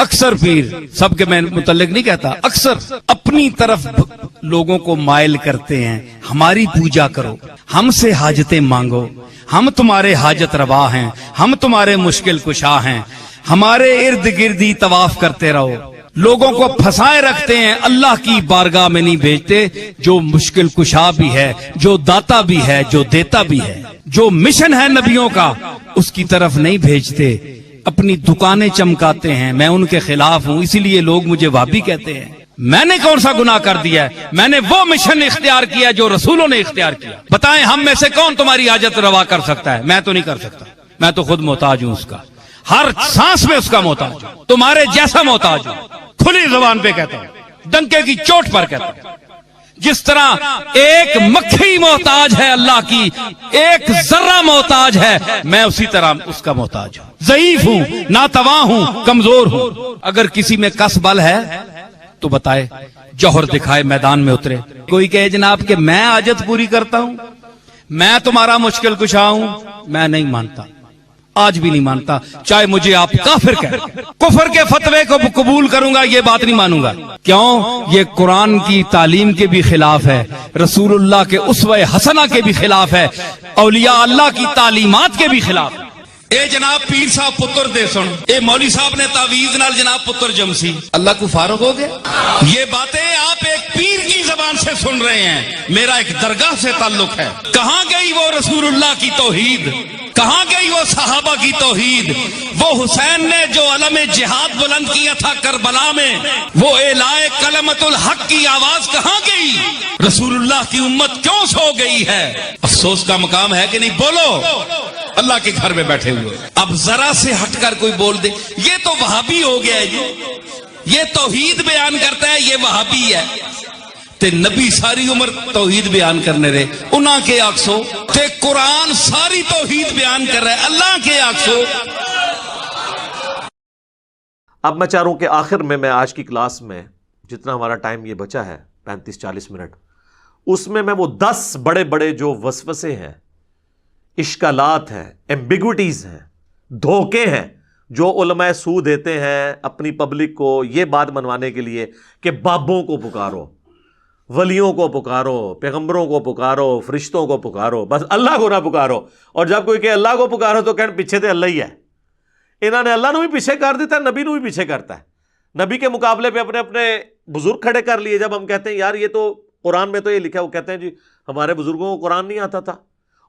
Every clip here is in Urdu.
اکثر پیر، سب کے میں متعلق نہیں کہتا، اکثر اپنی طرف لوگوں کو مائل کرتے ہیں، ہماری پوجا کرو، ہم سے حاجتیں مانگو، ہم تمہارے حاجت روا ہیں، ہم تمہارے مشکل کشا ہیں، ہمارے ارد گردی طواف کرتے رہو۔ لوگوں کو پھنسائے رکھتے ہیں، اللہ کی بارگاہ میں نہیں بھیجتے، جو مشکل کشا بھی ہے، جو داتا بھی ہے، جو دیتا بھی ہے، جو مشن ہے نبیوں کا اس کی طرف نہیں بھیجتے، اپنی دکانیں چمکاتے ہیں۔ میں ان کے خلاف ہوں، اسی لیے لوگ مجھے وہابی کہتے ہیں۔ میں نے کون سا گناہ کر دیا ہے؟ میں نے وہ مشن اختیار کیا جو رسولوں نے اختیار کیا۔ بتائیں ہم میں سے کون تمہاری حاجت روا کر سکتا ہے؟ میں تو نہیں کر سکتا، میں تو خود محتاج ہوں اس کا، ہر سانس میں اس کا محتاج ہوں، تمہارے جیسا محتاج ہوں، کھلی زبان پہ کہتا ہوں، ڈنکے کی چوٹ پر کہتا ہوں۔ جس طرح ایک مکھی محتاج ہے اللہ کی، ایک ذرہ محتاج ہے، میں اسی طرح اس کا محتاج ہوں، ضعیف ہوں، ناتواں ہوں، کمزور ہوں۔ اگر کسی میں کس بل ہے تو بتائے، جوہر دکھائے، میدان میں اترے۔ کوئی کہے جناب کہ میں حاجت پوری کرتا ہوں، میں تمہارا مشکل کشا ہوں، میں نہیں مانتا، آج بھی نہیں مانتا، چاہے مجھے آپ کافر کہیں۔ کفر کے فتوے کو قبول کروں گا، یہ بات نہیں مانوں گا۔ کیوں؟ یہ قرآن کی تعلیم کے بھی خلاف ہے، رسول اللہ کے اسوہ حسنہ کے بھی خلاف ہے، اولیاء اللہ کی تعلیمات کے بھی خلاف ہے۔ اے جناب پیر صاحب پتر دے سن، اے مولوی صاحب نے تعویذ نال جناب پتر جمسی، اللہ کو فارغ ہو گیا؟ یہ باتیں آپ ایک پیر کی زبان سے سن رہے ہیں، میرا ایک درگاہ سے تعلق ہے۔ کہاں گئی وہ رسول اللہ کی توحید؟ کہاں گئی وہ صحابہ کی توحید؟ وہ حسین نے جو علم جہاد بلند کیا تھا کربلا میں، وہ اعلائے کلمت الحق کی آواز کہاں گئی؟ رسول اللہ کی امت کیوں سو گئی ہے؟ افسوس کا مقام ہے کہ نہیں؟ بولو، اللہ کے گھر میں بیٹھے ہوئے۔ اب ذرا سے ہٹ کر کوئی بول دے یہ تو وہابی ہو گیا ہے جی، یہ توحید بیان کرتا ہے، یہ وہابی ہے۔ تے نبی ساری عمر توحید بیان کرنے رہے، انہاں کے آکسو تے قرآن ساری توحید بیان کر رہا ہے، اللہ کے آکسو۔ اب میں چاہ رہا ہوں کہ آخر میں آج کی کلاس میں جتنا ہمارا ٹائم یہ بچا ہے 35-40 منٹ، اس میں وہ 10 بڑے بڑے جو وسوسے ہیں، اشکالات ہیں، ایمبیگوٹیز ہیں، دھوکے ہیں، جو علماء سو دیتے ہیں اپنی پبلک کو یہ بات منوانے کے لیے کہ بابوں کو پکارو، ولیوں کو پکارو، پیغمبروں کو پکارو، فرشتوں کو پکارو، بس اللہ کو نہ پکارو۔ اور جب کوئی کہ اللہ کو پکارو تو کہنے پیچھے تے اللہ ہی ہے۔ انہوں نے اللہ نو بھی پیچھے کر دیتا ہے، نبی نو بھی پیچھے کرتا ہے، نبی کے مقابلے پہ اپنے اپنے بزرگ کھڑے کر لیے۔ جب ہم کہتے ہیں یار یہ تو قرآن میں تو یہ لکھا ہے، وہ کہتے ہیں جی ہمارے بزرگوں کو قرآن نہیں آتا تھا،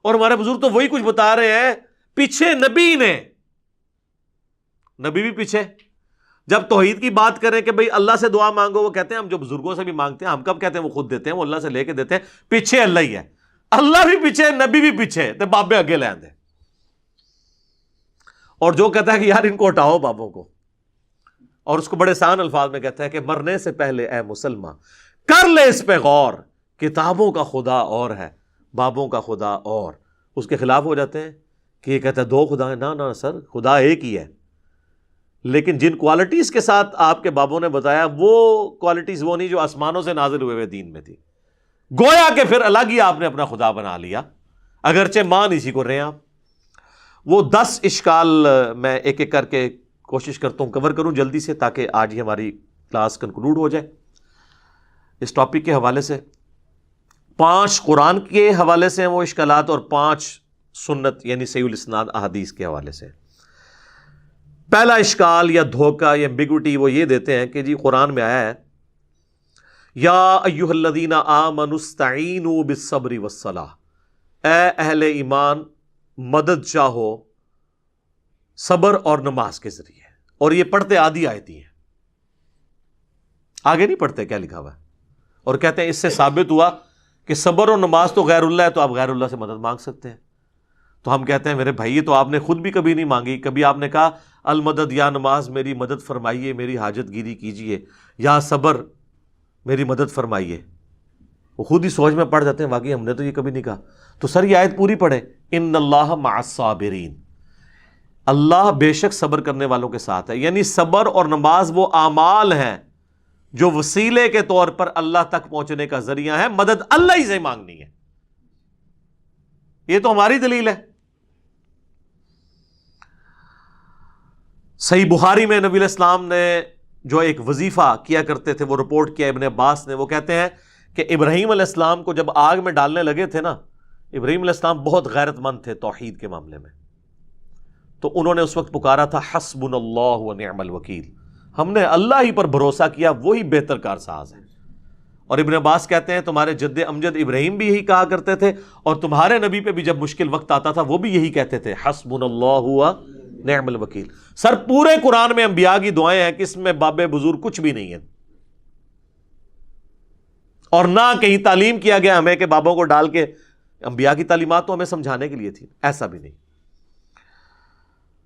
اور ہمارے بزرگ تو وہی کچھ بتا رہے ہیں، پیچھے نبی نے، نبی بھی پیچھے۔ جب توحید کی بات کریں کہ بھئی اللہ سے دعا مانگو، وہ کہتے ہیں ہم جو بزرگوں سے بھی مانگتے ہیں، ہم کب کہتے ہیں وہ خود دیتے ہیں، وہ اللہ سے لے کے دیتے ہیں، پیچھے اللہ ہی ہے، اللہ بھی پیچھے، نبی بھی پیچھے، تے بابے اگے لے آندے۔ اور جو کہتا ہے کہ یار ان کو ہٹاؤ بابوں کو، اور اس کو بڑے آسان الفاظ میں کہتا ہے کہ مرنے سے پہلے اے مسلمان کر لے اس پہ غور، کتابوں کا خدا اور ہے، بابوں کا خدا اور۔ اس کے خلاف ہو جاتے ہیں کہ یہ کہتا ہے دو خدا ہیں، نہ سر، خدا ایک ہی ہے، لیکن جن کوالٹیز کے ساتھ آپ کے بابوں نے بتایا وہ کوالٹیز وہ نہیں جو آسمانوں سے نازل ہوئے دین میں تھی۔ گویا کہ پھر الگ ہی آپ نے اپنا خدا بنا لیا، اگرچہ مان اسی کو رہے ہیں آپ۔ وہ 10 اشکال میں ایک ایک کر کے کوشش کرتا ہوں کور کروں جلدی سے، تاکہ آج ہی ہماری کلاس کنکلوڈ ہو جائے اس ٹاپک کے حوالے سے۔ 5 قرآن کے حوالے سے ہیں وہ اشکالات، اور 5 سنت یعنی صحیح الاسناد احادیث کے حوالے سے۔ پہلا اشکال یا دھوکہ یا ایمبیگوٹی وہ یہ دیتے ہیں کہ جی قرآن میں آیا ہے یا ایھا الذین آمنوا استعینوا بالصبر والصلاۃ، اے اہل ایمان مدد چاہو صبر اور نماز کے ذریعے، اور یہ پڑھتے آدھی آیتی ہیں، آگے نہیں پڑھتے کیا لکھا ہوا ہے، اور کہتے ہیں اس سے ثابت ہوا کہ صبر اور نماز تو غیر اللہ ہے، تو آپ غیر اللہ سے مدد مانگ سکتے ہیں۔ تو ہم کہتے ہیں میرے بھائی یہ تو آپ نے خود بھی کبھی نہیں مانگی، کبھی آپ نے کہا المدد یا نماز میری مدد فرمائیے، میری حاجت گیری کیجیے، یا صبر میری مدد فرمائیے، وہ خود ہی سوچ میں پڑ جاتے ہیں واقعی ہم نے تو یہ کبھی نہیں کہا۔ تو سر یہ آیت پوری پڑھیں، ان اللہ مع الصابرین، اللہ بے شک صبر کرنے والوں کے ساتھ ہے، یعنی صبر اور نماز وہ اعمال ہیں جو وسیلے کے طور پر اللہ تک پہنچنے کا ذریعہ ہے، مدد اللہ ہی سے مانگنی ہے۔ یہ تو ہماری دلیل ہے۔ صحیح بخاری میں نبی علیہ السلام نے جو ایک وظیفہ کیا کرتے تھے وہ رپورٹ کیا ابن عباس نے. وہ کہتے ہیں کہ ابراہیم علیہ السلام کو جب آگ میں ڈالنے لگے تھے نا، ابراہیم علیہ السلام بہت غیرت مند تھے توحید کے معاملے میں، تو انہوں نے اس وقت پکارا تھا حسبنا اللہ و نعم الوکیل، ہم نے اللہ ہی پر بھروسہ کیا، وہی بہتر کارساز ہے. اور ابن عباس کہتے ہیں تمہارے جد امجد ابراہیم بھی یہی کہا کرتے تھے، اور تمہارے نبی پہ بھی جب مشکل وقت آتا تھا وہ بھی یہی کہتے تھے حسبنا اللہ و نعم الوکیل. سر پورے قرآن میں انبیاء کی دعائیں ہیں کہ اس میں باب بزرگ کچھ بھی نہیں ہے، اور نہ کہیں تعلیم کیا گیا ہمیں کہ بابوں کو ڈال کے، انبیاء کی تعلیمات تو ہمیں سمجھانے کے لیے تھی، ایسا بھی نہیں.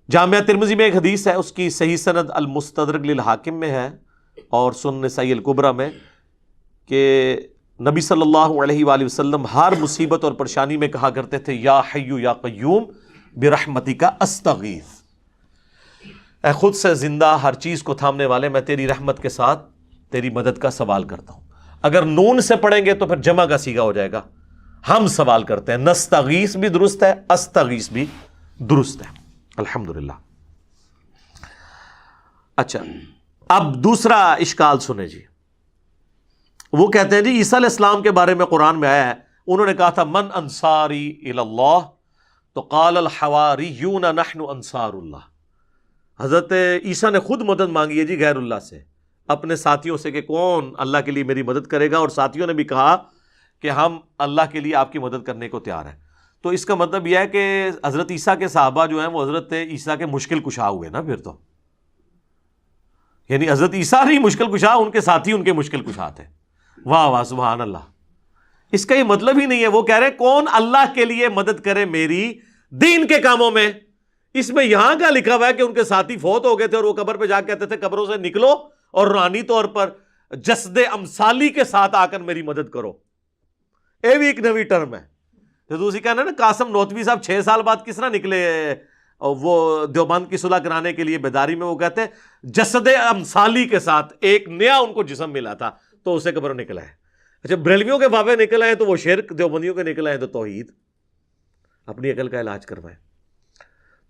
جامعہ ترمذی میں ایک حدیث ہے، اس کی صحیح سند المستدرک للحاکم میں ہے اور سنن نسائی الکبریٰ میں، کہ نبی صلی اللہ علیہ وآلہ وسلم ہر مصیبت اور پریشانی میں کہا کرتے تھے یا حی یا قیوم برحمتک استغیث، اے خود سے زندہ ہر چیز کو تھامنے والے، میں تیری رحمت کے ساتھ تیری مدد کا سوال کرتا ہوں. اگر نون سے پڑھیں گے تو پھر جمع کا صیغہ ہو جائے گا، ہم سوال کرتے ہیں. نستغیث بھی درست ہے، استغیث بھی درست ہے. الحمدللہ. اچھا اب دوسرا اشکال سنیں جی. وہ کہتے ہیں جی عیسیٰ علیہ السلام کے بارے میں قرآن میں آیا ہے، انہوں نے کہا تھا من انصاری الی اللہ، تو قال الحواریون نحن انصار اللہ. حضرت عیسیٰ نے خود مدد مانگی ہے جی غیر اللہ سے، اپنے ساتھیوں سے کہ کون اللہ کے لیے میری مدد کرے گا، اور ساتھیوں نے بھی کہا کہ ہم اللہ کے لیے آپ کی مدد کرنے کو تیار ہیں. تو اس کا مطلب یہ ہے کہ حضرت عیسیٰ کے صحابہ جو ہیں وہ حضرت عیسیٰ کے مشکل کشا ہوئے نا پھر تو، یعنی حضرت عیسیٰ نہیں مشکل کشا، ان کے ساتھی ان کے مشکل کشا تھے. واہ واہ سبحان اللہ. اس کا یہ مطلب ہی نہیں ہے. وہ کہہ رہے کون اللہ کے لیے مدد کرے میری دین کے کاموں میں. اس میں یہاں کا لکھا ہوا ہے کہ ان کے ساتھی فوت ہو گئے تھے اور وہ قبر پہ جا کے کہتے تھے قبروں سے نکلو اور روحانی طور پر جسد امثالی کے ساتھ آ کر میری مدد کرو. یہ بھی ایک نوی ٹرم ہے. جو دوسری کہنا نا قاسم نوتوی صاحب 6 سال بعد کس طرح نکلے وہ دیوبند کی صلح کرانے کے لیے بیداری میں، وہ کہتے ہیں جسد امثالی کے ساتھ ایک نیا ان کو جسم ملا تھا تو اسے قبر نکلا ہے. اچھا بریلویوں کے بابے نکل آئے تو وہ شرک، دیوبندیوں کے نکل آئے تو توحید. اپنی عقل کا علاج کروائیں.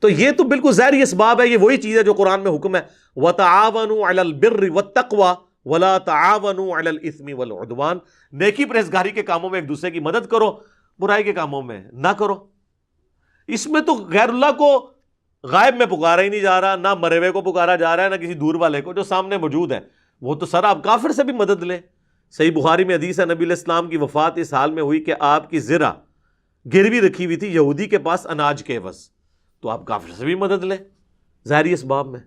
تو یہ تو بالکل ظاہری اسباب ہے. یہ وہی چیز ہے جو قرآن میں حکم ہے وَتَعَاوَنُوا عَلَى الْبِرِّ وَالتَّقْوَى وَلَا تَعَاوَنُوا عَلَى الْإِثْمِ وَالْعُدْوَانِ. نیکی پرہیزگاری کے کاموں میں ایک دوسرے کی مدد کرو، برائی کے کاموں میں نہ کرو. اس میں تو غیر اللہ کو غائب میں پکارا ہی نہیں جا رہا، نہ مرے ہوئے کو پکارا جا رہا ہے، نہ کسی دور والے کو، جو سامنے موجود ہے. وہ تو سر آپ کافر سے بھی مدد لیں. صحیح بخاری میں حدیث ہے نبی علیہ السلام کی وفات اس حال میں ہوئی کہ آپ کی زرہ گروی رکھی ہوئی تھی یہودی کے پاس اناج کے عوض، تو آپ کافر سے بھی مدد لیں ظاہری اسباب میں.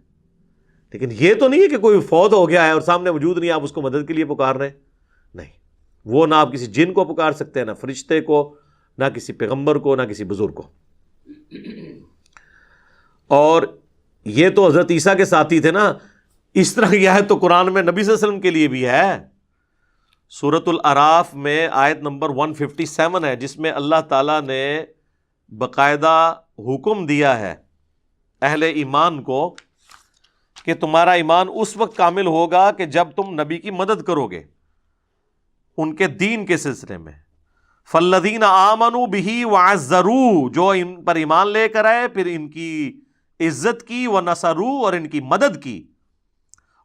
لیکن یہ تو نہیں ہے کہ کوئی فوت ہو گیا ہے اور سامنے موجود نہیں، آپ اس کو مدد کے لیے پکار رہے ہیں. نہیں، وہ نہ آپ کسی جن کو پکار سکتے ہیں، نہ فرشتے کو، نہ کسی پیغمبر کو، نہ کسی بزرگ کو. اور یہ تو حضرت عیسیٰ کے ساتھی تھے نا. اس طرح کی آیت تو قرآن میں نبی صلی اللہ علیہ وسلم کے لیے بھی ہے. سورۃ الاعراف میں آیت نمبر 157 ہے، جس میں اللہ تعالیٰ نے باقاعدہ حکم دیا ہے اہل ایمان کو کہ تمہارا ایمان اس وقت کامل ہوگا کہ جب تم نبی کی مدد کرو گے ان کے دین کے سلسلے میں. فالذین آمنوا بہ وعزروہ، جو ان پر ایمان لے کر آئے پھر ان کی عزت کی، ونصروہ اور ان کی مدد کی،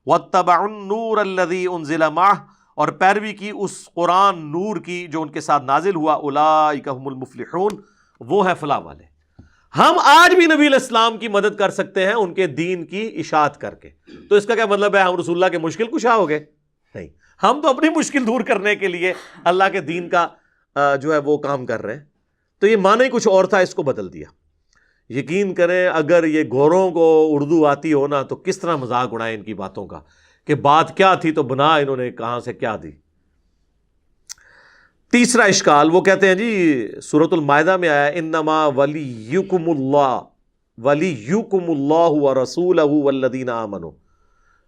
واتبعوا النور الذی انزل معہ اور پیروی کی اس قرآن نور کی جو ان کے ساتھ نازل ہوا، اولئک هم المفلحون، وہ ہے فلاح والے. ہم آج بھی نبی علیہ السلام کی مدد کر سکتے ہیں ان کے دین کی اشاعت کر کے. تو اس کا کیا مطلب ہے ہم رسول اللہ کے مشکل کشا ہو گئے؟ نہیں، ہم تو اپنی مشکل دور کرنے کے لیے اللہ کے دین کا جو ہے وہ کام کر رہے ہیں. تو یہ معنی کچھ اور تھا، اس کو بدل دیا. یقین کریں اگر یہ گوروں کو اردو آتی ہو نا تو کس طرح مذاق اڑائیں ان کی باتوں کا کہ بات کیا تھی تو بنا انہوں نے کہاں سے کیا دی. تیسرا اشکال وہ کہتے ہیں جی سورۃ المائدہ میں آیا انما ولیکم اللہ ورسولہ والذین آمنوا،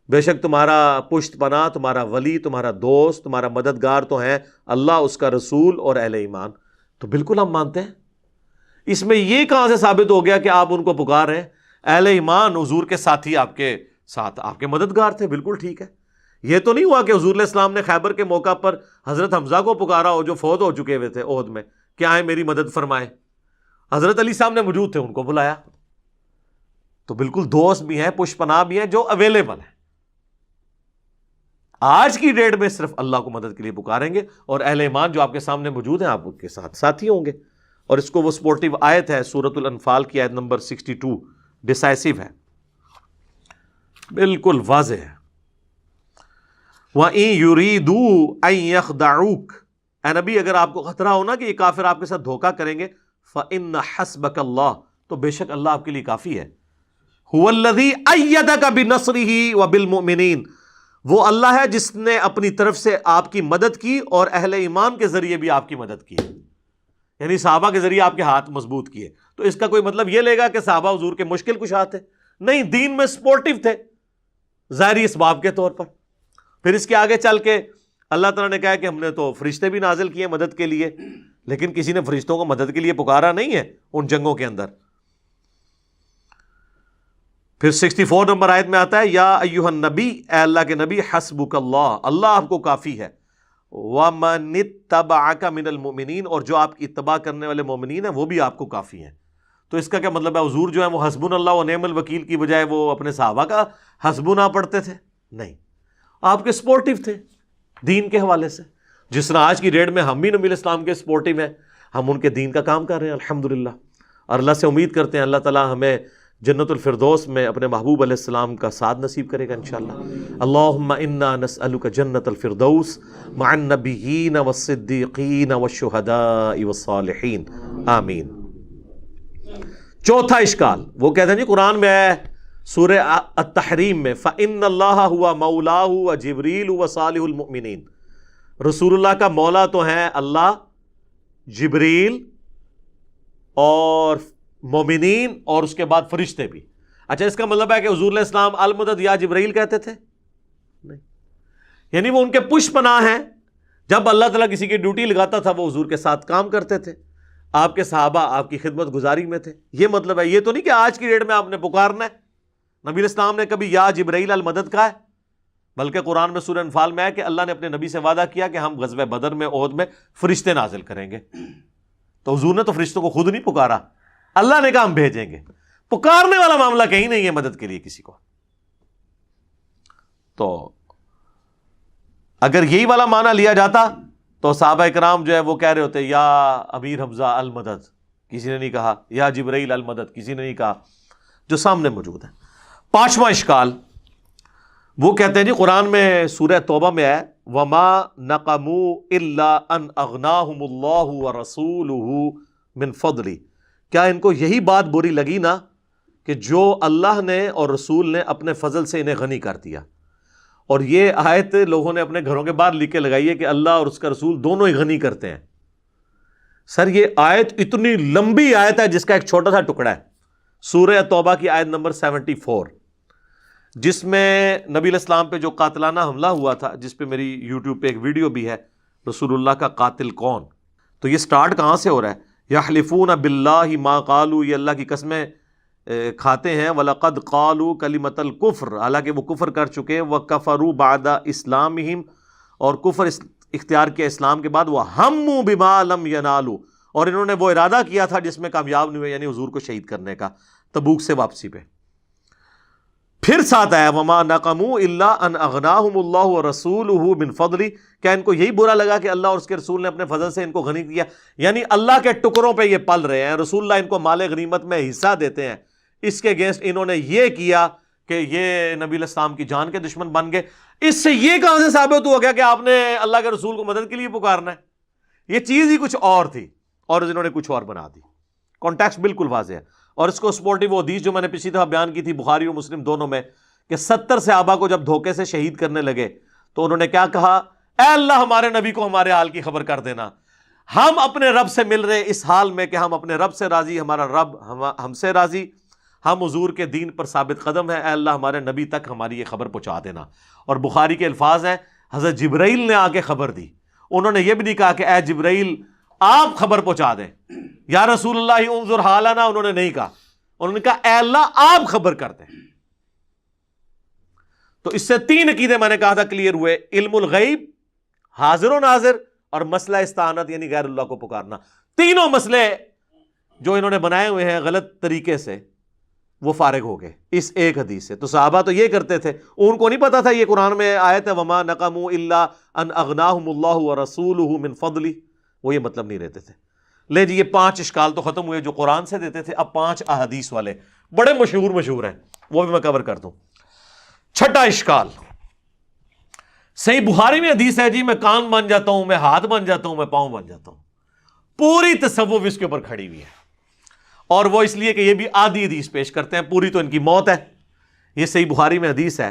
بے شک تمہارا پشت پناہ، تمہارا ولی، تمہارا دوست، تمہارا مددگار تو ہیں اللہ، اس کا رسول اور اہل ایمان. تو بالکل ہم مانتے ہیں. اس میں یہ کہاں سے ثابت ہو گیا کہ آپ ان کو پکار رہے ہیں؟ اہل ایمان حضور کے ساتھی آپ کے ساتھ آپ کے مددگار تھے، بالکل ٹھیک ہے. یہ تو نہیں ہوا کہ حضور علیہ السلام نے خیبر کے موقع پر حضرت حمزہ کو پکارا ہو جو فوت ہو چکے ہوئے تھے احد میں کہ آئیں میری مدد فرمائیں. حضرت علی صاحب نے موجود تھے، ان کو بلایا. تو بالکل دوست بھی ہیں، پشت پناہ بھی ہیں جو اویلیبل ہیں. آج کی ڈیٹ میں صرف اللہ کو مدد کے لیے پکاریں گے، اور اہل ایمان جو آپ کے سامنے موجود ہیں آپ ان کے ساتھ ساتھی ہوں گے. اور اس کو وہ سپورٹیو آیت ہے سورۃ الانفال کی آیت نمبر 62، ڈیسائسو ہے، بالکل واضح ہے. وَإِن يُرِيدُوا أَن يَخْدَعُوكَ، اے نبی اگر آپ کو خطرہ ہو نا کہ یہ کافر آپ کے ساتھ دھوکہ کریں گے، فَإِنَّ حَسْبَكَ اللَّهُ، تو بے شک اللہ آپ کے لیے کافی ہے. هُوَ الَّذِي أَيَّدَكَ بِنَصْرِهِ وَبِالْمُؤْمِنِينَ، وہ اللہ ہے جس نے اپنی طرف سے آپ کی مدد کی اور اہل ایمان کے ذریعے بھی آپ کی مدد کی، یعنی صحابہ کے ذریعے آپ کے ہاتھ مضبوط کیے. تو اس کا کوئی مطلب یہ لے گا کہ صحابہ حضور کے مشکل کشا تھے؟ نہیں، دین میں سپورٹیو تھے ظاہری اسباب کے طور پر. پھر اس کے آگے چل کے اللہ تعالیٰ نے کہا کہ ہم نے تو فرشتے بھی نازل کیے مدد کے لیے، لیکن کسی نے فرشتوں کو مدد کے لیے پکارا نہیں ہے ان جنگوں کے اندر. پھر 64 نمبر آیت میں آتا ہے یا ایھا النبی، اے اللہ کے نبی، حسبک اللہ، اللہ آپ کو کافی ہے. وَمَنِ اتَّبَعَكَ مِنَ الْمُؤْمِنِينَ، اور جو آپ کی اتباع کرنے والے مومنین ہیں وہ بھی آپ کو کافی ہیں. تو اس کا کیا مطلب ہے؟ حضور جو ہے وہ حسبنا اللہ و نعم الوکیل کی بجائے وہ اپنے صحابہ کا حسبنا پڑھتے تھے؟ نہیں، آپ کے سپورٹیو تھے دین کے حوالے سے. جس طرح آج کی ڈیٹ میں ہم بھی نبی اسلام کے سپورٹیو ہیں، ہم ان کے دین کا کام کر رہے ہیں الحمدللہ، اور اللہ سے امید کرتے ہیں اللہ تعالیٰ ہمیں جنت الفردوس میں اپنے محبوب علیہ السلام کا ساتھ نصیب کرے گا انشاءاللہ. اللہم انا نسألک جنت الفردوس مع النبیین والصدیقین والشہداء والصالحین، آمین. چوتھا اشکال وہ کہتے ہیں جی قرآن میں ہے سورہ التحریم میں فَإِنَّ اللَّهَ هُوَ مَوْلَاهُ وَجِبْرِيلُ وَصَالِحُ الْمُؤْمِنِينَ، رسول اللہ کا مولا تو ہیں اللہ، جبریل اور مومنین، اور اس کے بعد فرشتے بھی. اچھا، اس کا مطلب ہے کہ حضور علیہ السلام المدد یا جبرائیل کہتے تھے؟ نہیں، یعنی وہ ان کے پشت پناہ ہیں. جب اللہ تعالیٰ کسی کی ڈیوٹی لگاتا تھا وہ حضور کے ساتھ کام کرتے تھے، آپ کے صحابہ آپ کی خدمت گزاری میں تھے. یہ مطلب ہے، یہ تو نہیں کہ آج کی ڈیٹ میں آپ نے پکارنا ہے. نبی علیہ السلام نے کبھی یا جبرائیل المدد کہا ہے؟ بلکہ قرآن میں سورہ انفال میں ہے کہ اللہ نے اپنے نبی سے وعدہ کیا کہ ہم غزوہ بدر میں، احد میں فرشتے نازل کریں گے. تو حضور نے تو فرشتوں کو خود نہیں پکارا، اللہ نے کہا ہم بھیجیں گے. پکارنے والا معاملہ کہیں نہیں ہے مدد کے لیے کسی کو. تو اگر یہی والا معنی لیا جاتا تو صحابہ اکرام جو ہے وہ کہہ رہے ہوتے یا امیر حمزہ المدد، کسی نے نہیں کہا، یا جبرائیل المدد کسی نے نہیں کہا، جو سامنے موجود ہے. پانچواں اشکال وہ کہتے ہیں جی قرآن میں سورہ توبہ میں ہے وَمَا نَقَمُوا إِلَّا أَنْ أَغْنَاهُمُ اللَّهُ وَرَسُولُهُ مِنْ فَضْلِهِ، کیا ان کو یہی بات بری لگی نا کہ جو اللہ نے اور رسول نے اپنے فضل سے انہیں غنی کر دیا. اور یہ آیت لوگوں نے اپنے گھروں کے باہر لکھ کے لگائی ہے کہ اللہ اور اس کا رسول دونوں ہی غنی کرتے ہیں. سر یہ آیت اتنی لمبی آیت ہے جس کا ایک چھوٹا سا ٹکڑا ہے سورہ توبہ کی آیت نمبر 74، جس میں نبی علیہ السلام پہ جو قاتلانہ حملہ ہوا تھا، جس پہ میری یوٹیوب پہ ایک ویڈیو بھی ہے، رسول اللہ کا قاتل کون. تو یہ سٹارٹ کہاں سے ہو رہا ہے؟ یحلفون باللہ ما قالوا، یہ اللہ کی قسمیں کھاتے ہیں، وَلَقَدْ قَالُوا كَلِمَةَ الْكُفْرِ، حالانکہ وہ کفر کر چکے، وَكَفَرُوا بَعْدَ إِسْلَامِهِمْ، اور کفر اختیار کیا اسلام کے بعد، وَهَمُّوا بِمَا لَمْ يَنَالُوا، اور انہوں نے وہ ارادہ کیا تھا جس میں کامیاب نہیں ہوئے، یعنی حضور کو شہید کرنے کا تبوک سے واپسی پہ. پھر ساتھ آیا وَمَا نَقَمُوا إِلَّا أَنْ أَغْنَاهُمُ اللَّهُ وَرَسُولُهُ مِنْ فَضْلِهِ، کیا ان کو یہی برا لگا کہ اللہ اور اس کے رسول نے اپنے فضل سے ان کو غنی کیا؟ یعنی اللہ کے ٹکڑوں پہ یہ پل رہے ہیں، رسول اللہ ان کو مال غنیمت میں حصہ دیتے ہیں، اس کے اگینسٹ انہوں نے یہ کیا کہ یہ نبی علیہ السلام کی جان کے دشمن بن گئے. اس سے یہ کہاں سے ثابت ہو گیا کہ آپ نے اللہ کے رسول کو مدد کے لیے پکارنا ہے؟ یہ چیز ہی کچھ اور تھی اور انہوں نے کچھ اور بنا دی. کانٹیکسٹ بالکل واضح ہے. اور اس کو سپورٹیو حدیث جو میں نے پچھلی دفعہ بیان کی تھی بخاری اور مسلم دونوں میں، کہ 70 صحابہ کو جب دھوکے سے شہید کرنے لگے تو انہوں نے کیا کہا؟ اے اللہ ہمارے نبی کو ہمارے حال کی خبر کر دینا، ہم اپنے رب سے مل رہے اس حال میں کہ ہم اپنے رب سے راضی، ہمارا رب ہم سے راضی، ہم حضور کے دین پر ثابت قدم ہیں، اے اللہ ہمارے نبی تک ہماری یہ خبر پہنچا دینا. اور بخاری کے الفاظ ہیں حضرت جبرائیل نے آ کے خبر دی. انہوں نے یہ بھی نہیں کہا کہ اے جبرائیل آپ خبر پہنچا دیں، یا رسول اللہ انظر حالنا، انہوں نے نہیں کہا، انہوں نے کہا اے اللہ آپ خبر کر دیں. تو اس سے 3 عقیدے میں نے کہا تھا کلیئر ہوئے: علم الغیب، حاضر و ناظر، اور مسئلہ استعانت یعنی غیر اللہ کو پکارنا. تینوں مسئلے جو انہوں نے بنائے ہوئے ہیں غلط طریقے سے، وہ فارغ ہو گئے اس ایک حدیث سے. تو صحابہ تو یہ کرتے تھے, ان کو نہیں پتا تھا یہ قرآن میں آیت ہے وما نقموا الا ان اغناہم اللہ ورسولہ من فضلہ, وہ یہ مطلب نہیں رہتے تھے. لے جی, یہ 5 اشکال تو ختم ہوئے جو قرآن سے دیتے تھے. اب 5 احادیث والے بڑے مشہور ہیں, وہ بھی میں کور کر دوں. چھٹا اشکال, صحیح بخاری میں حدیث ہے جی میں کان بن جاتا ہوں, میں ہاتھ بن جاتا ہوں, میں پاؤں بن جاتا ہوں. پوری تصوف اس کے اوپر کھڑی ہوئی ہے, اور وہ اس لیے کہ یہ بھی آدھی حدیث پیش کرتے ہیں, پوری تو ان کی موت ہے. یہ صحیح بخاری میں حدیث ہے,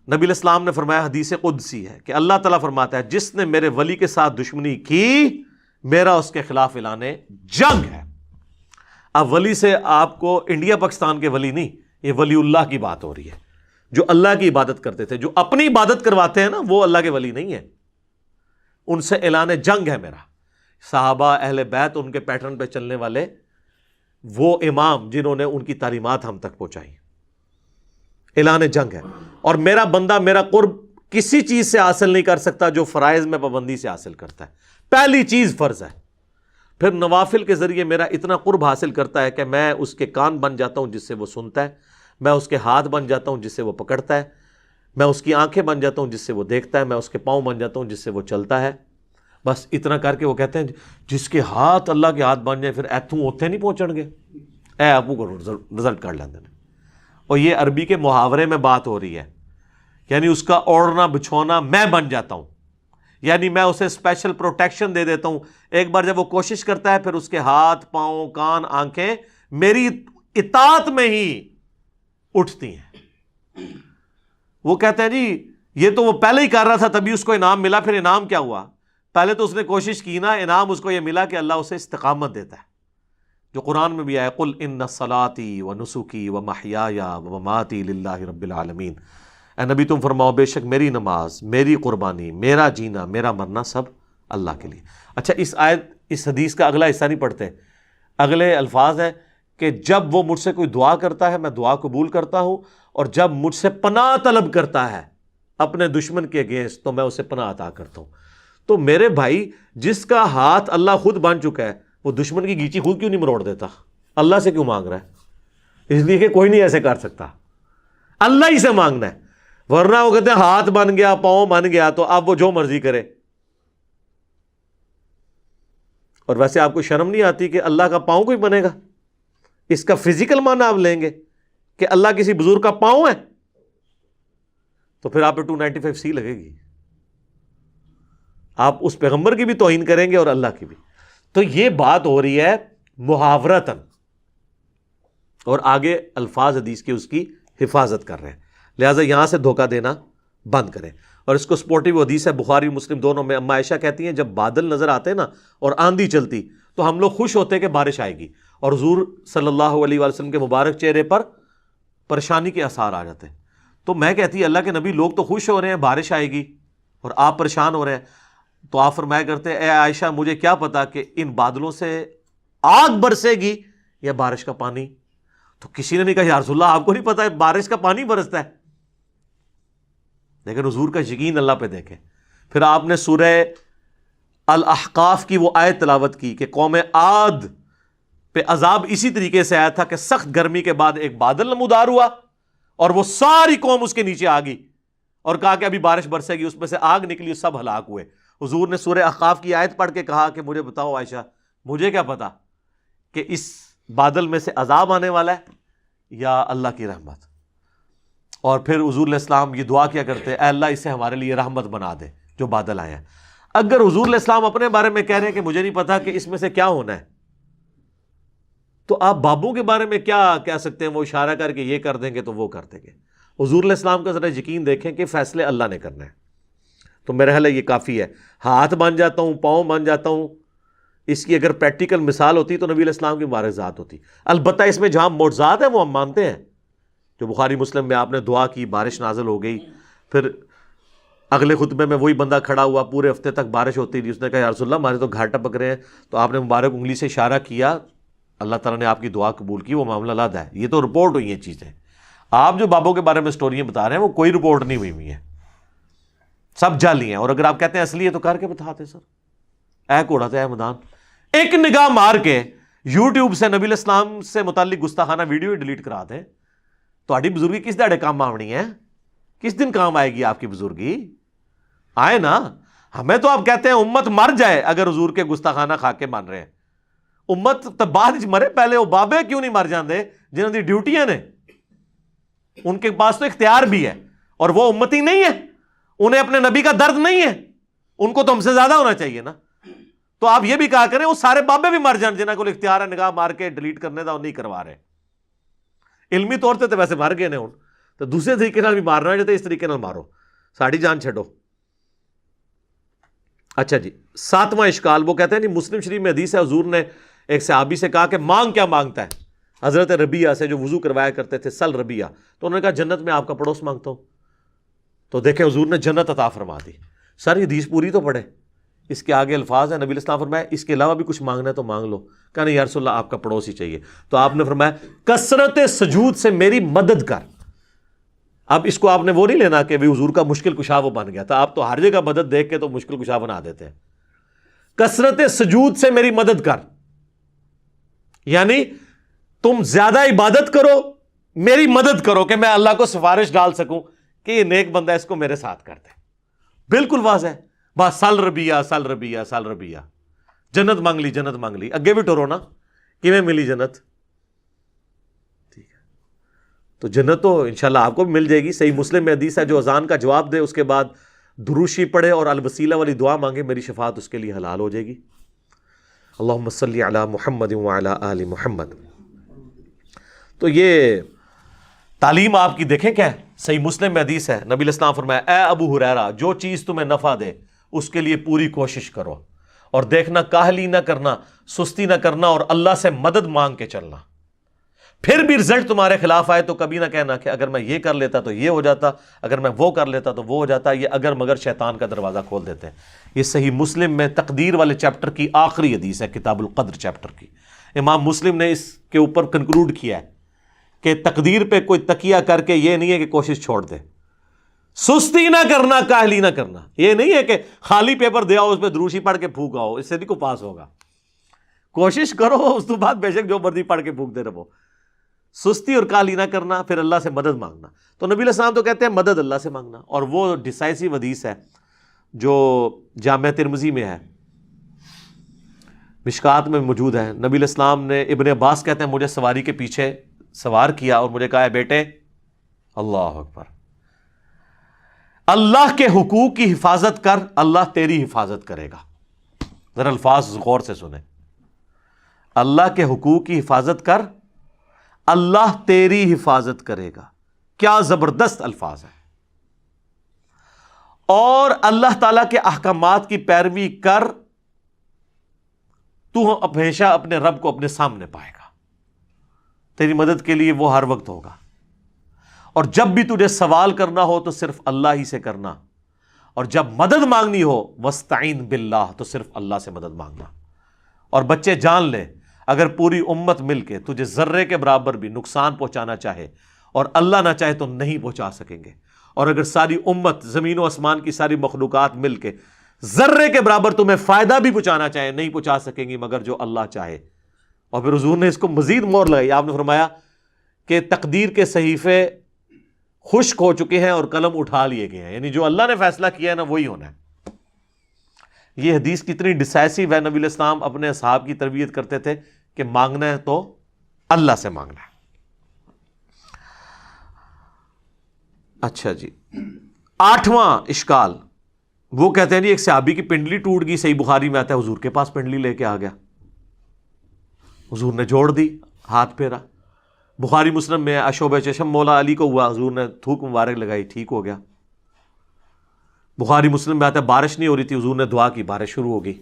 نبی علیہ السلام نے فرمایا, حدیث قدسی ہے کہ اللہ تعالیٰ فرماتا ہے جس نے میرے ولی کے ساتھ دشمنی کی میرا اس کے خلاف اعلان جنگ ہے. اب ولی سے آپ کو انڈیا پاکستان کے ولی نہیں, یہ ولی اللہ کی بات ہو رہی ہے, جو اللہ کی عبادت کرتے تھے. جو اپنی عبادت کرواتے ہیں نا وہ اللہ کے ولی نہیں ہے, ان سے اعلان جنگ ہے میرا. صحابہ اہل بیت ان کے پیٹرن پہ چلنے والے وہ امام جنہوں نے ان کی تعلیمات ہم تک پہنچائی, اعلان جنگ ہے. اور میرا بندہ میرا قرب کسی چیز سے حاصل نہیں کر سکتا جو فرائض میں پابندی سے حاصل کرتا ہے. پہلی چیز فرض ہے, پھر نوافل کے ذریعے میرا اتنا قرب حاصل کرتا ہے کہ میں اس کے کان بن جاتا ہوں جس سے وہ سنتا ہے, میں اس کے ہاتھ بن جاتا ہوں جس سے وہ پکڑتا ہے, میں اس کی آنکھیں بن جاتا ہوں جس سے وہ دیکھتا ہے, میں اس کے پاؤں بن جاتا ہوں جس سے وہ چلتا ہے. بس اتنا کر کے وہ کہتے ہیں جس کے ہاتھ اللہ کے ہاتھ بن جائیں پھر ایتھوں اوتھے نہیں پہنچن گے, اے ابو کو رزلٹ کر لیندے. اور یہ عربی کے محاورے میں بات ہو رہی ہے, یعنی اس کا اوڑھنا بچھونا میں بن جاتا ہوں, یعنی میں اسے اسپیشل پروٹیکشن دے دیتا ہوں. ایک بار جب وہ کوشش کرتا ہے پھر اس کے ہاتھ پاؤں کان آنکھیں میری اطاعت میں ہی اٹھتی ہیں. وہ کہتے ہیں جی یہ تو وہ پہلے ہی کر رہا تھا تبھی اس کو انعام ملا, پھر انعام کیا ہوا؟ پہلے تو اس نے کوشش کی نا, انعام اس کو یہ ملا کہ اللہ اسے استقامت دیتا ہے, جو قرآن میں بھی آیا قل ان صلاتی و نسکی و محیایا و مماتی للہ رب العالمین. اے نبی تم فرماؤ بے شک میری نماز, میری قربانی, میرا جینا, میرا مرنا سب اللہ کے لیے. اچھا اس حدیث کا اگلا حصہ نہیں پڑھتے, اگلے الفاظ ہیں کہ جب وہ مجھ سے کوئی دعا کرتا ہے میں دعا قبول کرتا ہوں, اور جب مجھ سے پناہ طلب کرتا ہے اپنے دشمن کے اگینسٹ تو میں اسے پناہ عطا کرتا ہوں. تو میرے بھائی جس کا ہاتھ اللہ خود بن چکا ہے وہ دشمن کی گیچی خود کیوں نہیں مروڑ دیتا؟ اللہ سے کیوں مانگ رہا ہے؟ اس لیے کہ کوئی نہیں ایسے کر سکتا, اللہ ہی سے مانگنا ہے. ورنہ وہ کہتے ہیں ہاتھ بن گیا پاؤں بن گیا تو اب وہ جو مرضی کرے. اور ویسے آپ کو شرم نہیں آتی کہ اللہ کا پاؤں کوئی بنے گا؟ اس کا فزیکل معنی آپ لیں گے کہ اللہ کسی بزرگ کا پاؤں ہے تو پھر آپ پہ 295C لگے گی. آپ اس پیغمبر کی بھی توہین کریں گے اور اللہ کی بھی. تو یہ بات ہو رہی ہے محاورتاً, اور آگے الفاظ حدیث کی اس کی حفاظت کر رہے ہیں. لہٰذا یہاں سے دھوکہ دینا بند کریں. اور اس کو سپورٹیو حدیث ہے بخاری مسلم دونوں میں. اما عائشہ کہتی ہیں جب بادل نظر آتے نا اور آندھی چلتی تو ہم لوگ خوش ہوتے کہ بارش آئے گی, اور حضور صلی اللہ علیہ وسلم کے مبارک چہرے پر پریشانی کے آثار آ جاتے. تو میں کہتی اللہ کے نبی لوگ تو خوش ہو رہے ہیں بارش آئے گی اور آپ پریشان ہو رہے ہیں. تو آپ فرمایا کرتے اے عائشہ مجھے کیا پتا کہ ان بادلوں سے آگ برسے گی یا بارش کا پانی. تو کسی نے نہیں کہا یا رسول اللہ آپ کو نہیں پتا بارش کا پانی برستا ہے. لیکن حضور کا یقین اللہ پہ دیکھیں. پھر آپ نے سورہ الاحقاف کی وہ آیت تلاوت کی کہ قوم عاد پہ عذاب اسی طریقے سے آیا تھا کہ سخت گرمی کے بعد ایک بادل نمودار ہوا اور وہ ساری قوم اس کے نیچے آ گئی اور کہا کہ ابھی بارش برسے گی, اس میں سے آگ نکلی, سب ہلاک ہوئے. حضور نے سورہ احقاف کی آیت پڑھ کے کہا کہ مجھے بتاؤ عائشہ مجھے کیا پتا کہ اس بادل میں سے عذاب آنے والا ہے یا اللہ کی رحمت. اور پھر حضور علیہ السلام یہ دعا کیا کرتے اے اللہ اسے ہمارے لیے رحمت بنا دے جو بادل آیا ہے. اگر حضور علیہ السلام اپنے بارے میں کہہ رہے ہیں کہ مجھے نہیں پتا کہ اس میں سے کیا ہونا ہے, تو آپ بابوں کے بارے میں کیا کہہ سکتے ہیں؟ وہ اشارہ کر کے یہ کر دیں گے تو وہ کر دیں گے. حضور علیہ السلام کا ذرا یقین دیکھیں کہ فیصلے اللہ نے کرنا ہے. تو میرا خیال ہے یہ کافی ہے. ہاتھ بن جاتا ہوں پاؤں بن جاتا ہوں, اس کی اگر پریکٹیکل مثال ہوتی تو نبی علیہ السلام کی مبارک ذات ہوتی. البتہ اس میں جہاں معجزات ہیں وہ ہم مانتے ہیں, جو بخاری مسلم میں آپ نے دعا کی بارش نازل ہو گئی, پھر اگلے خطبے میں وہی بندہ کھڑا ہوا پورے ہفتے تک بارش ہوتی رہی, اس نے کہا یا رسول اللہ ہمارے تو گھاٹ ٹپک رہے ہیں, تو آپ نے مبارک انگلی سے اشارہ کیا, اللہ تعالیٰ نے آپ کی دعا قبول کی, وہ معاملہ علیحدہ ہے. یہ تو رپورٹ ہوئی ہیں چیزیں. آپ جو بابوں کے بارے میں سٹوریاں بتا رہے ہیں وہ کوئی رپورٹ نہیں ہوئی ہوئی ہیں, سب جعلی ہیں. اور اگر آپ کہتے ہیں اصلی ہے تو کر کے بتاتے سر, اے گھوڑا تو اے میدان. ایک نگاہ مار کے یوٹیوب سے نبی علیہ السلام سے متعلق گستاخانہ ویڈیو ڈیلیٹ کرا دیں. تہاڈی بزرگی کس دہاڑے کام آونی ہے؟ کس دن کام آئے گی آپ کی بزرگی؟ آئے نا. ہمیں تو آپ کہتے ہیں امت مر جائے اگر حضور کے گستاخانہ کھا کے مان رہے ہیں. امت تو بعد مرے، پہلے وہ بابے کیوں نہیں مر جاندے جنہوں کی ڈیوٹیاں نے؟ ان کے پاس تو اختیار بھی ہے اور وہ امتی نہیں ہے، انہیں اپنے نبی کا درد نہیں ہے، ان کو تو ہم سے زیادہ ہونا چاہیے نا. تو آپ یہ بھی کہا کریں وہ سارے بابے بھی مر جان جنہوں کو اختیار ہے نگاہ مار کے ڈیلیٹ کرنے دا، وہ نہیں کروا رہے. علمی طور سے تو ویسے مر گئے نے ہوں، تو دوسرے طریقے نال بھی مارنا ہے تو اس طریقے نال مارو، ساڑی جان چھڈو. اچھا جی، 7واں اشکال وہ کہتے ہیں نہیں، مسلم شریف میں حدیث ہے حضور نے ایک صحابی سے کہا کہ مانگ کیا مانگتا ہے؟ حضرت ربیعہ سے جو وضو کروایا کرتے تھے، سل ربیعہ. تو انہوں نے کہا جنت میں آپ کا پڑوس مانگتا ہوں. تو دیکھیں حضور نے جنت عطا فرما دی. سر یہ حدیث پوری تو پڑھے، اس کے آگے الفاظ ہیں، نبی علیہ السلام فرمایا اس کے علاوہ بھی کچھ مانگنا ہے تو مانگ لو. کہا نہیں یا رسول اللہ آپ کا پڑوس ہی چاہیے. تو آپ نے فرمایا کثرت سجود سے میری مدد کر. اب اس کو آپ نے وہ نہیں لینا کہ حضور کا مشکل کشا وہ بن گیا تھا، آپ تو ہر جگہ مدد دیکھ کے تو مشکل کشا بنا دیتے ہیں. کثرت سجود سے میری مدد کر، یعنی تم زیادہ عبادت کرو، میری مدد کرو کہ میں اللہ کو سفارش ڈال سکوں کہ یہ نیک بندہ اس کو میرے ساتھ کر دے. بالکل واضح ہے. بس سل ربیعہ سل ربیعہ سل ربیعہ، جنت مانگ لی جنت مانگ لی. اگے بھی ٹورو نا کیویں ملی جنت؟ ٹھیک ہے، تو جنت تو انشاءاللہ آپ کو بھی مل جائے گی. صحیح مسلم میں حدیث ہے جو اذان کا جواب دے اس کے بعد دروشی پڑھے اور الوسیلہ والی دعا مانگے، میری شفاعت اس کے لیے حلال ہو جائے گی. اللہم صلی علی محمد وعلی آل محمد. تو یہ تعلیم آپ کی دیکھیں کیا ہے. صحیح مسلم میں حدیث ہے، نبی علیہ السلام فرمایا اے ابو ہریرہ جو چیز تمہیں نفع دے اس کے لیے پوری کوشش کرو، اور دیکھنا کاہلی نہ کرنا، سستی نہ کرنا، اور اللہ سے مدد مانگ کے چلنا. پھر بھی رزلٹ تمہارے خلاف آئے تو کبھی نہ کہنا کہ اگر میں یہ کر لیتا تو یہ ہو جاتا، اگر میں وہ کر لیتا تو وہ ہو جاتا. یہ اگر مگر شیطان کا دروازہ کھول دیتے ہیں. یہ صحیح مسلم میں تقدیر والے چیپٹر کی آخری حدیث ہے، کتاب القدر چیپٹر کی. امام مسلم نے اس کے اوپر کنکلوڈ کیا ہے کہ تقدیر پہ کوئی تکیہ کر کے یہ نہیں ہے کہ کوشش چھوڑ دے. سستی نہ کرنا، کاہلی نہ کرنا. یہ نہیں ہے کہ خالی پیپر دے آؤ اس پہ دروشی پڑھ کے پھونک آؤ، اس سے نہیں کو پاس ہوگا. کوشش کرو، اس تو بعد بے شک جو مرضی پڑھ کے پھونکتے رہو. سستی اور کاہلی نہ کرنا، پھر اللہ سے مدد مانگنا. تو نبی علیہ السلام تو کہتے ہیں مدد اللہ سے مانگنا. اور وہ ڈیسائسو حدیث ہے جو جامع ترمذی میں ہے، مشکات میں موجود ہے. نبی علیہ السلام نے، ابن عباس کہتے ہیں مجھے سواری کے پیچھے سوار کیا اور مجھے کہا ہے بیٹے اللہ اکبر، اللہ کے حقوق کی حفاظت کر، اللہ تیری حفاظت کرے گا. ذرا الفاظ غور سے سنیں. اللہ کے حقوق کی حفاظت کر، اللہ تیری حفاظت کرے گا. کیا زبردست الفاظ ہیں. اور اللہ تعالیٰ کے احکامات کی پیروی کر، تو ہمیشہ اپنے رب کو اپنے سامنے پائے گا. تیری مدد کے لیے وہ ہر وقت ہوگا. اور جب بھی تجھے سوال کرنا ہو تو صرف اللہ ہی سے کرنا، اور جب مدد مانگنی ہو وَاسْتَعِن بِاللَّهِ تو صرف اللہ سے مدد مانگنا. اور بچے جان لے اگر پوری امت مل کے تجھے ذرے کے برابر بھی نقصان پہنچانا چاہے اور اللہ نہ چاہے تو نہیں پہنچا سکیں گے. اور اگر ساری امت، زمین و آسمان کی ساری مخلوقات مل کے ذرے کے برابر تمہیں فائدہ بھی پہنچانا چاہے نہیں پہنچا سکیں گی مگر جو اللہ چاہے. اور پھر حضور نے اس کو مزید مور لگائی. آپ نے فرمایا کہ تقدیر کے صحیفے خشک ہو چکے ہیں اور قلم اٹھا لیے گئے ہیں، یعنی جو اللہ نے فیصلہ کیا ہے نا وہی ہونا ہے. یہ حدیث کتنی ڈیسائسو ہے. نبی علیہ السلام اپنے اصحاب کی تربیت کرتے تھے کہ مانگنا ہے تو اللہ سے مانگنا ہے. اچھا جی، 8واں اشکال وہ کہتے ہیں ایک صحابی کی پنڈلی ٹوٹ گئی. صحیح بخاری میں آتا ہے حضور کے پاس پنڈلی لے کے آ گیا، حضور نے جوڑ دی، ہاتھ پھیرا. بخاری مسلم میں اشوب چشم مولا علی کو ہوا، حضور نے تھوک مبارک لگائی، ٹھیک ہو گیا. بخاری مسلم میں آتا ہے بارش نہیں ہو رہی تھی، حضور نے دعا کی، بارش شروع ہو گئی.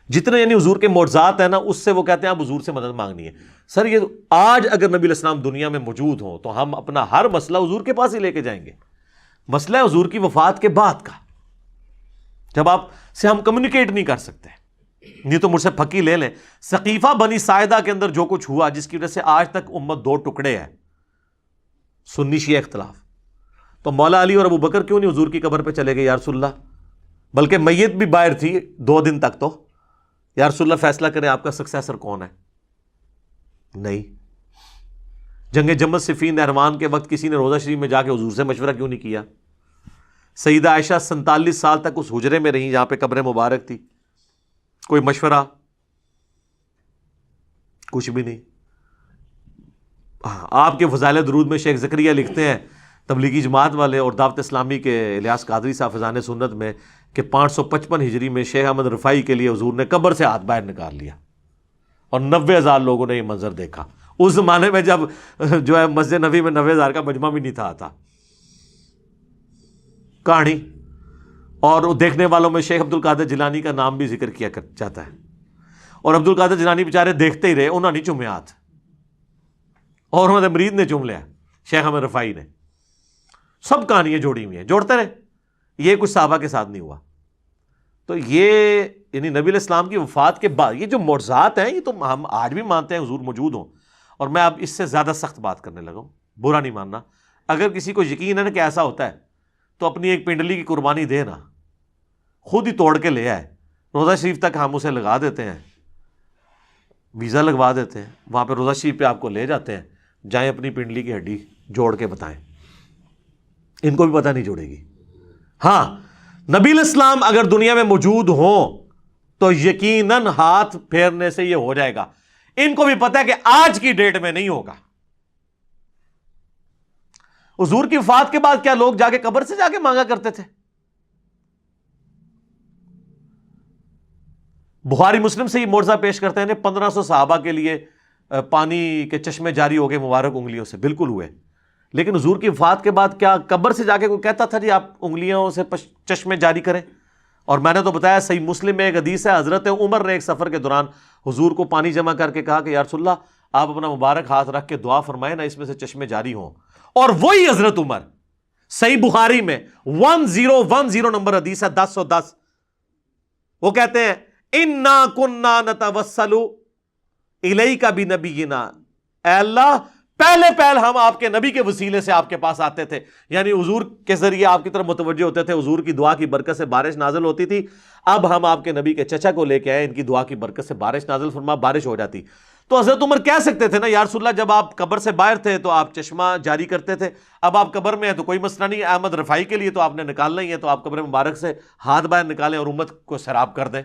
جتنے یعنی حضور کے معجزات ہیں نا اس سے وہ کہتے ہیں آپ حضور سے مدد مانگنی ہے. سر یہ آج اگر نبی علیہ السلام دنیا میں موجود ہوں تو ہم اپنا ہر مسئلہ حضور کے پاس ہی لے کے جائیں گے. مسئلہ ہے حضور کی وفات کے بعد کا، جب آپ سے ہم کمیونیکیٹ نہیں کر سکتے. نہیں تو مجھ سے پھکی لے لیں. ثقیفہ بنی ساعدہ کے اندر جو کچھ ہوا جس کی وجہ سے آج تک امت دو ٹکڑے ہے، سنی شیعہ اختلاف، تو مولا علی اور ابو بکر کیوں نہیں حضور کی قبر پہ چلے گئے یا رسول اللہ؟ بلکہ میت بھی باہر تھی 2 دن تک. تو یا رسول اللہ فیصلہ کریں آپ کا سکسیسر کون ہے. نہیں. جنگ جمل صفین نہروان کے وقت کسی نے روضہ شریف میں جا کے حضور سے مشورہ کیوں نہیں کیا؟ سیدہ عائشہ 47 سال تک اس حجرے میں رہیں جہاں پہ قبر مبارک تھی. کوئی مشورہ؟ کچھ بھی نہیں. آپ کے فضائل درود میں شیخ زکریا لکھتے ہیں، تبلیغی جماعت والے اور دعوت اسلامی کے الیاس قادری صاحب فضائل سنت میں، کہ 555 ہجری میں شیخ احمد رفاعی کے لیے حضور نے قبر سے ہاتھ باہر نکال لیا اور 90,000 لوگوں نے یہ منظر دیکھا. اس زمانے میں جب جو ہے مسجد نبوی میں 90,000 کا مجمع بھی نہیں تھا آتا. کہانی. اور دیکھنے والوں میں شیخ عبد القادر جیلانی کا نام بھی ذکر کیا جاتا ہے. اور عبد القادر جیلانی بیچارے دیکھتے ہی رہے، انہوں نے نہیں چومے ہاتھ، اور انہوں نے مرید نے چوم لیا، شیخ احمد رفاعی نے. سب کہانیاں جوڑی ہوئی ہیں، جوڑتے رہے. یہ کچھ صحابہ کے ساتھ نہیں ہوا. تو یہ یعنی نبی علیہ السلام کی وفات کے بعد یہ جو معجزات ہیں، یہ تو ہم آج بھی مانتے ہیں حضور موجود ہوں. اور میں اب اس سے زیادہ سخت بات کرنے لگا ہوں، برا نہیں ماننا. اگر کسی کو یقین ہے نا کہ ایسا ہوتا ہے تو اپنی ایک پنڈلی کی قربانی دے نا، خود ہی توڑ کے لے آئے. روضہ شریف تک ہم اسے لگا دیتے ہیں، ویزا لگوا دیتے ہیں، وہاں پہ روضہ شریف پہ آپ کو لے جاتے ہیں. جائیں اپنی پنڈلی کی ہڈی جوڑ کے بتائیں، ان کو بھی پتہ نہیں جوڑے گی. ہاں، نبی علیہ السلام اگر دنیا میں موجود ہوں تو یقیناً ہاتھ پھیرنے سے یہ ہو جائے گا. ان کو بھی پتہ ہے کہ آج کی ڈیٹ میں نہیں ہوگا. حضور کی وفات کے بعد کیا لوگ جا کے قبر سے جا کے مانگا کرتے تھے؟ بخاری مسلم سے یہ معجزہ پیش کرتے ہیں 1500 صحابہ کے لیے پانی کے چشمے جاری ہو گئے مبارک انگلیوں سے. بالکل ہوئے. لیکن حضور کی وفات کے بعد کیا قبر سے جا کے کوئی کہتا تھا جی آپ انگلیوں سے چشمے جاری کریں؟ اور میں نے تو بتایا صحیح مسلم میں ایک حدیث ہے، حضرت عمر نے ایک سفر کے دوران حضور کو پانی جمع کر کے کہا کہ یا رسول اللہ آپ اپنا مبارک ہاتھ رکھ کے دعا فرمائیں نا، اس میں سے چشمے جاری ہوں. اور وہی حضرت عمر، صحیح بخاری میں 1010 نمبر حدیث ہے، 1010، وہ کہتے ہیں انا کننا نتوسل الیک بنبینا، اے اللہ پہلے ہم آپ کے نبی کے وسیلے سے آپ کے پاس آتے تھے. یعنی حضور کے ذریعے آپ کی طرف متوجہ ہوتے تھے، حضور کی دعا کی برکت سے بارش نازل ہوتی تھی. اب ہم آپ کے نبی کے چچا کو لے کے آئے، ان کی دعا کی برکت سے بارش نازل فرما، بارش ہو جاتی. تو حضرت عمر کہہ سکتے تھے نا یا رسول اللہ جب آپ قبر سے باہر تھے تو آپ چشمہ جاری کرتے تھے، اب آپ قبر میں ہیں تو کوئی مسئلہ نہیں. احمد رفاعی کے لیے تو آپ نے نکالنا ہی ہے، تو آپ قبر مبارک سے ہاتھ باہر نکالیں اور امت کو سیراب کر دیں.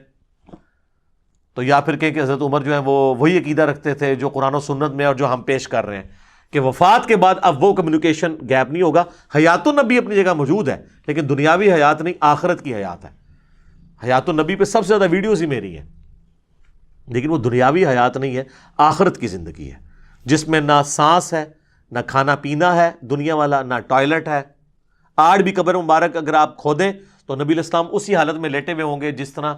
تو یا پھر کہ حضرت عمر جو ہیں وہ وہی عقیدہ رکھتے تھے جو قرآن و سنت میں اور جو ہم پیش کر رہے ہیں، کہ وفات کے بعد اب وہ کمیونیکیشن گیپ نہیں ہوگا. حیات النبی اپنی جگہ موجود ہے، لیکن دنیاوی حیات نہیں، آخرت کی حیات ہے. حیات النبی پہ سب سے زیادہ ویڈیوز ہی میری ہیں، لیکن وہ دنیاوی حیات نہیں ہے، آخرت کی زندگی ہے، جس میں نہ سانس ہے، نہ کھانا پینا ہے دنیا والا، نہ ٹوائلٹ ہے. آج بھی قبر مبارک اگر آپ کھودیں تو نبی علیہ السلام اسی حالت میں لیٹے ہوئے ہوں گے جس طرح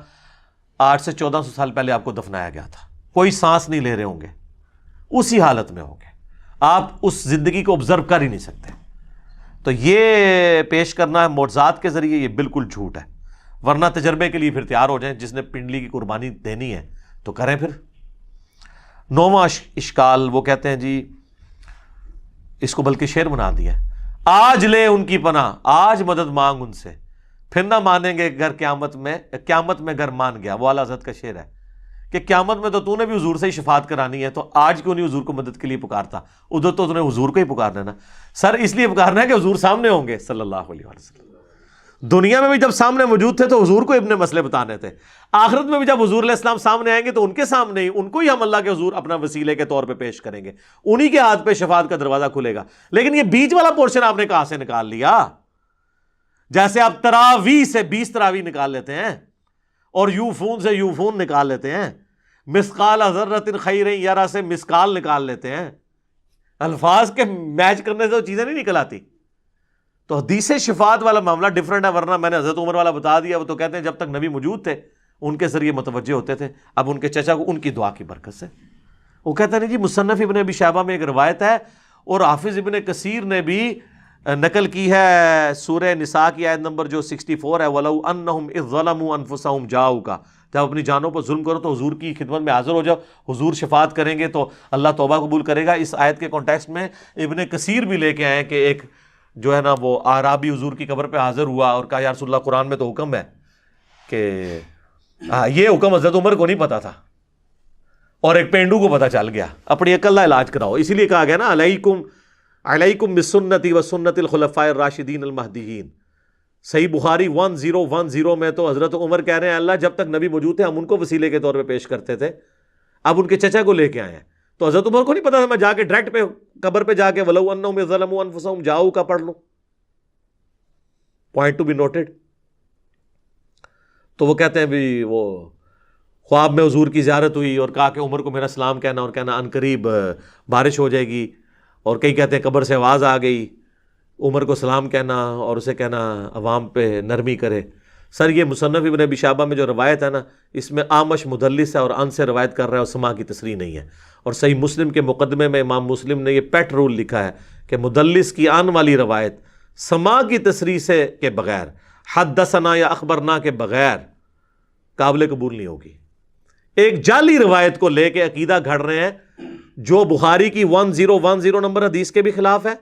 800 سے 1400 سال پہلے آپ کو دفنایا گیا تھا. کوئی سانس نہیں لے رہے ہوں گے، اسی حالت میں ہوں گے. آپ اس زندگی کو آبزرو کر ہی نہیں سکتے. تو یہ پیش کرنا ہے معجزات کے ذریعے، یہ بالکل جھوٹ ہے. ورنہ تجربے کے لیے پھر تیار ہو جائیں، جس نے پنڈلی کی قربانی دینی ہے تو کریں. پھر 9واں اشکال وہ کہتے ہیں جی اس کو بلکہ شعر بنا دیا، آج لے ان کی پناہ، آج مدد مانگ ان سے، پھر نہ مانیں گے گر قیامت میں گر مان گیا. وہ اعلیٰ حضرت کا شعر ہے کہ قیامت میں تو نے بھی حضور سے ہی شفاعت کرانی ہے، تو آج کیوں نہیں حضور کو مدد کے لیے پکارتا؟ ادھر تو نے حضور کو ہی پکارنا نا سر، اس لیے پکارنا ہے کہ حضور سامنے ہوں گے صلی اللہ علیہ وسلم. دنیا میں بھی جب سامنے موجود تھے تو حضور کو اپنے مسئلے بتانے تھے، آخرت میں بھی جب حضور علیہ السلام سامنے آئیں گے تو ان کے سامنے ہی ان کو ہی ہم اللہ کے حضور اپنا وسیلے کے طور پہ پیش کریں گے، انہی کے ہاتھ پہ شفاعت کا دروازہ کھلے گا. لیکن یہ بیچ والا پورشن آپ نے کہاں سے نکال لیا؟ جیسے آپ تراویح سے 20 تراویح نکال لیتے ہیں اور یوفون سے یوفون نکال لیتے ہیں، مسقال ذرۃ خیر یرا سے مسقال نکال لیتے ہیں. الفاظ کے میچ کرنے سے وہ چیزیں نہیں نکل آتی. تو حدیث شفاعت والا معاملہ ڈیفرنٹ ہے. ورنہ میں نے حضرت عمر والا بتا دیا، وہ تو کہتے ہیں جب تک نبی موجود تھے ان کے ذریعے متوجہ ہوتے تھے، اب ان کے چچا کو ان کی دعا کی برکت سے. وہ کہتے ہیں جی مصنف ابن ابی شیبہ میں ایک روایت ہے اور حافظ ابن کثیر نے بھی نقل کی ہے سورہ نساء کی آیت نمبر جو 64 ہے، وَلَوْ أَنَّهُمْ إِذْ ظَلَمُوا أَنفُسَهُمْ جَاءُوكَ، جب اپنی جانوں پر ظلم کرو تو حضور کی خدمت میں حاضر ہو جاؤ، حضور شفاعت کریں گے تو اللہ توبہ قبول کرے گا. اس آیت کے کانٹیکسٹ میں ابن کثیر بھی لے کے آئے کہ ایک جو ہے نا وہ اعرابی حضور کی قبر پہ حاضر ہوا اور کہا یا رسول اللہ قرآن میں تو حکم ہے کہ یہ حکم حضرت عمر کو نہیں پتا تھا. اور ایک پینڈو کو پتہ چل گیا، اپنی عقل کا علاج کراؤ. اسی لیے کہا گیا نا علیکم بسنتی و سنت الخلفاء الراشدین المہدیین. صحیح بخاری 1010 میں تو حضرت عمر کہہ رہے ہیں اللہ جب تک نبی موجود تھے ہم ان کو وسیلے کے طور پہ پیش کرتے تھے، اب ان کے چچا کو لے کے آئے ہیں. تو حضرت عمر کو نہیں پتا تھا میں جا کے ڈائریکٹ پہ قبر پہ جا کے وَلَوْ أَنَّهُمْ ظَلَمُوا أَنفُسَهُمْ جاؤ کا پڑھ لوں. Point to be noted. تو وہ کہتے ہیں بھی وہ خواب میں حضور کی زیارت ہوئی اور کہا کہ عمر کو میرا سلام کہنا اور کہنا ان قریب بارش ہو جائے گی، اور کئی کہتے ہیں قبر سے آواز آ گئی، عمر کو سلام کہنا اور اسے کہنا عوام پہ نرمی کرے. سر یہ مصنف ابن ابی شیبہ میں جو روایت ہے نا اس میں آمش مدلس ہے اور ان سے روایت کر رہا ہے اور سما کی تصریح نہیں ہے. اور صحیح مسلم کے مقدمے میں امام مسلم نے یہ پیٹ رول لکھا ہے کہ مدلس کی آن والی روایت سما کی تصریح سے کے بغیر، حدثنا یا اخبرنا کے بغیر قابل قبول نہیں ہوگی. ایک جعلی روایت کو لے کے عقیدہ گھڑ رہے ہیں جو بخاری کی 1010 نمبر حدیث کے بھی خلاف ہے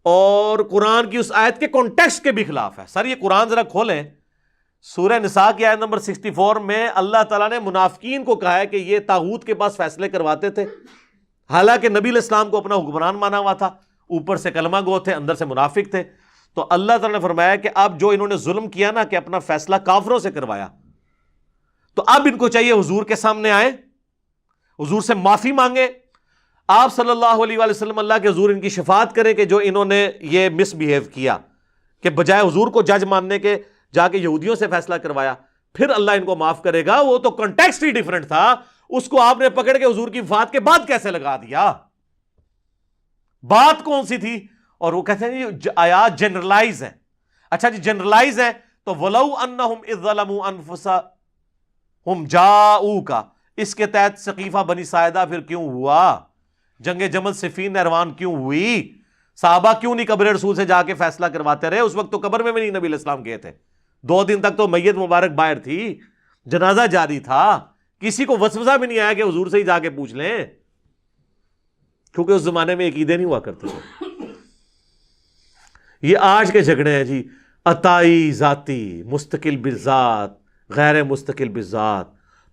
اور قرآن کی اس آیت کے کانٹیکسٹ کے بھی خلاف ہے. سر یہ قرآن ذرا کھولیں، سورہ نساء کی آیت نمبر 64 میں اللہ تعالیٰ نے منافقین کو کہا ہے کہ یہ طاغوت کے پاس فیصلے کرواتے تھے، حالانکہ نبی علیہ السلام کو اپنا حکمران مانا ہوا تھا، اوپر سے کلمہ گو تھے اندر سے منافق تھے. تو اللہ تعالیٰ نے فرمایا کہ اب جو انہوں نے ظلم کیا نا کہ اپنا فیصلہ کافروں سے کروایا، تو اب ان کو چاہیے حضور کے سامنے آئے، حضور سے معافی مانگے، آپ صلی اللہ علیہ وآلہ وسلم اللہ کے حضور ان کی شفاعت کریں کہ جو انہوں نے یہ مس بیہیو کیا کہ بجائے حضور کو جج ماننے کے جا کے یہودیوں سے فیصلہ کروایا، پھر اللہ ان کو معاف کرے گا. وہ تو کنٹیکسٹ ہی ڈیفرنٹ تھا، اس کو آپ نے پکڑ کے حضور کی وفات کے بعد کیسے لگا دیا؟ بات کون سی تھی؟ اور وہ کہتے ہیں یہ آیات جنرلائز ہیں. اچھا جی جنرلائز ہے تو وَلَوْ أَنَّهُمْ إِذْ ظَلَمُوا أَنفُسَهُمْ جَاءُوكَ اس کے تحت سقیفہ بنی ساعدہ پھر کیوں ہوا؟ جنگ جمل صفین نہروان کیوں ہوئی؟ صحابہ کیوں نہیں قبر رسول سے جا کے فیصلہ کرواتے رہے؟ اس وقت تو قبر میں بھی نہیں نبی علیہ السلام گئے تھے، 2 دن تک تو میت مبارک باہر تھی، جنازہ جاری تھا، کسی کو وسوسہ بھی نہیں آیا کہ حضور سے ہی جا کے پوچھ لیں، کیونکہ اس زمانے میں عقیدے نہیں ہوا کرتے تھے. یہ آج کے جھگڑے ہیں جی، عطائی ذاتی، مستقل بالذات، غیر مستقل بالذات،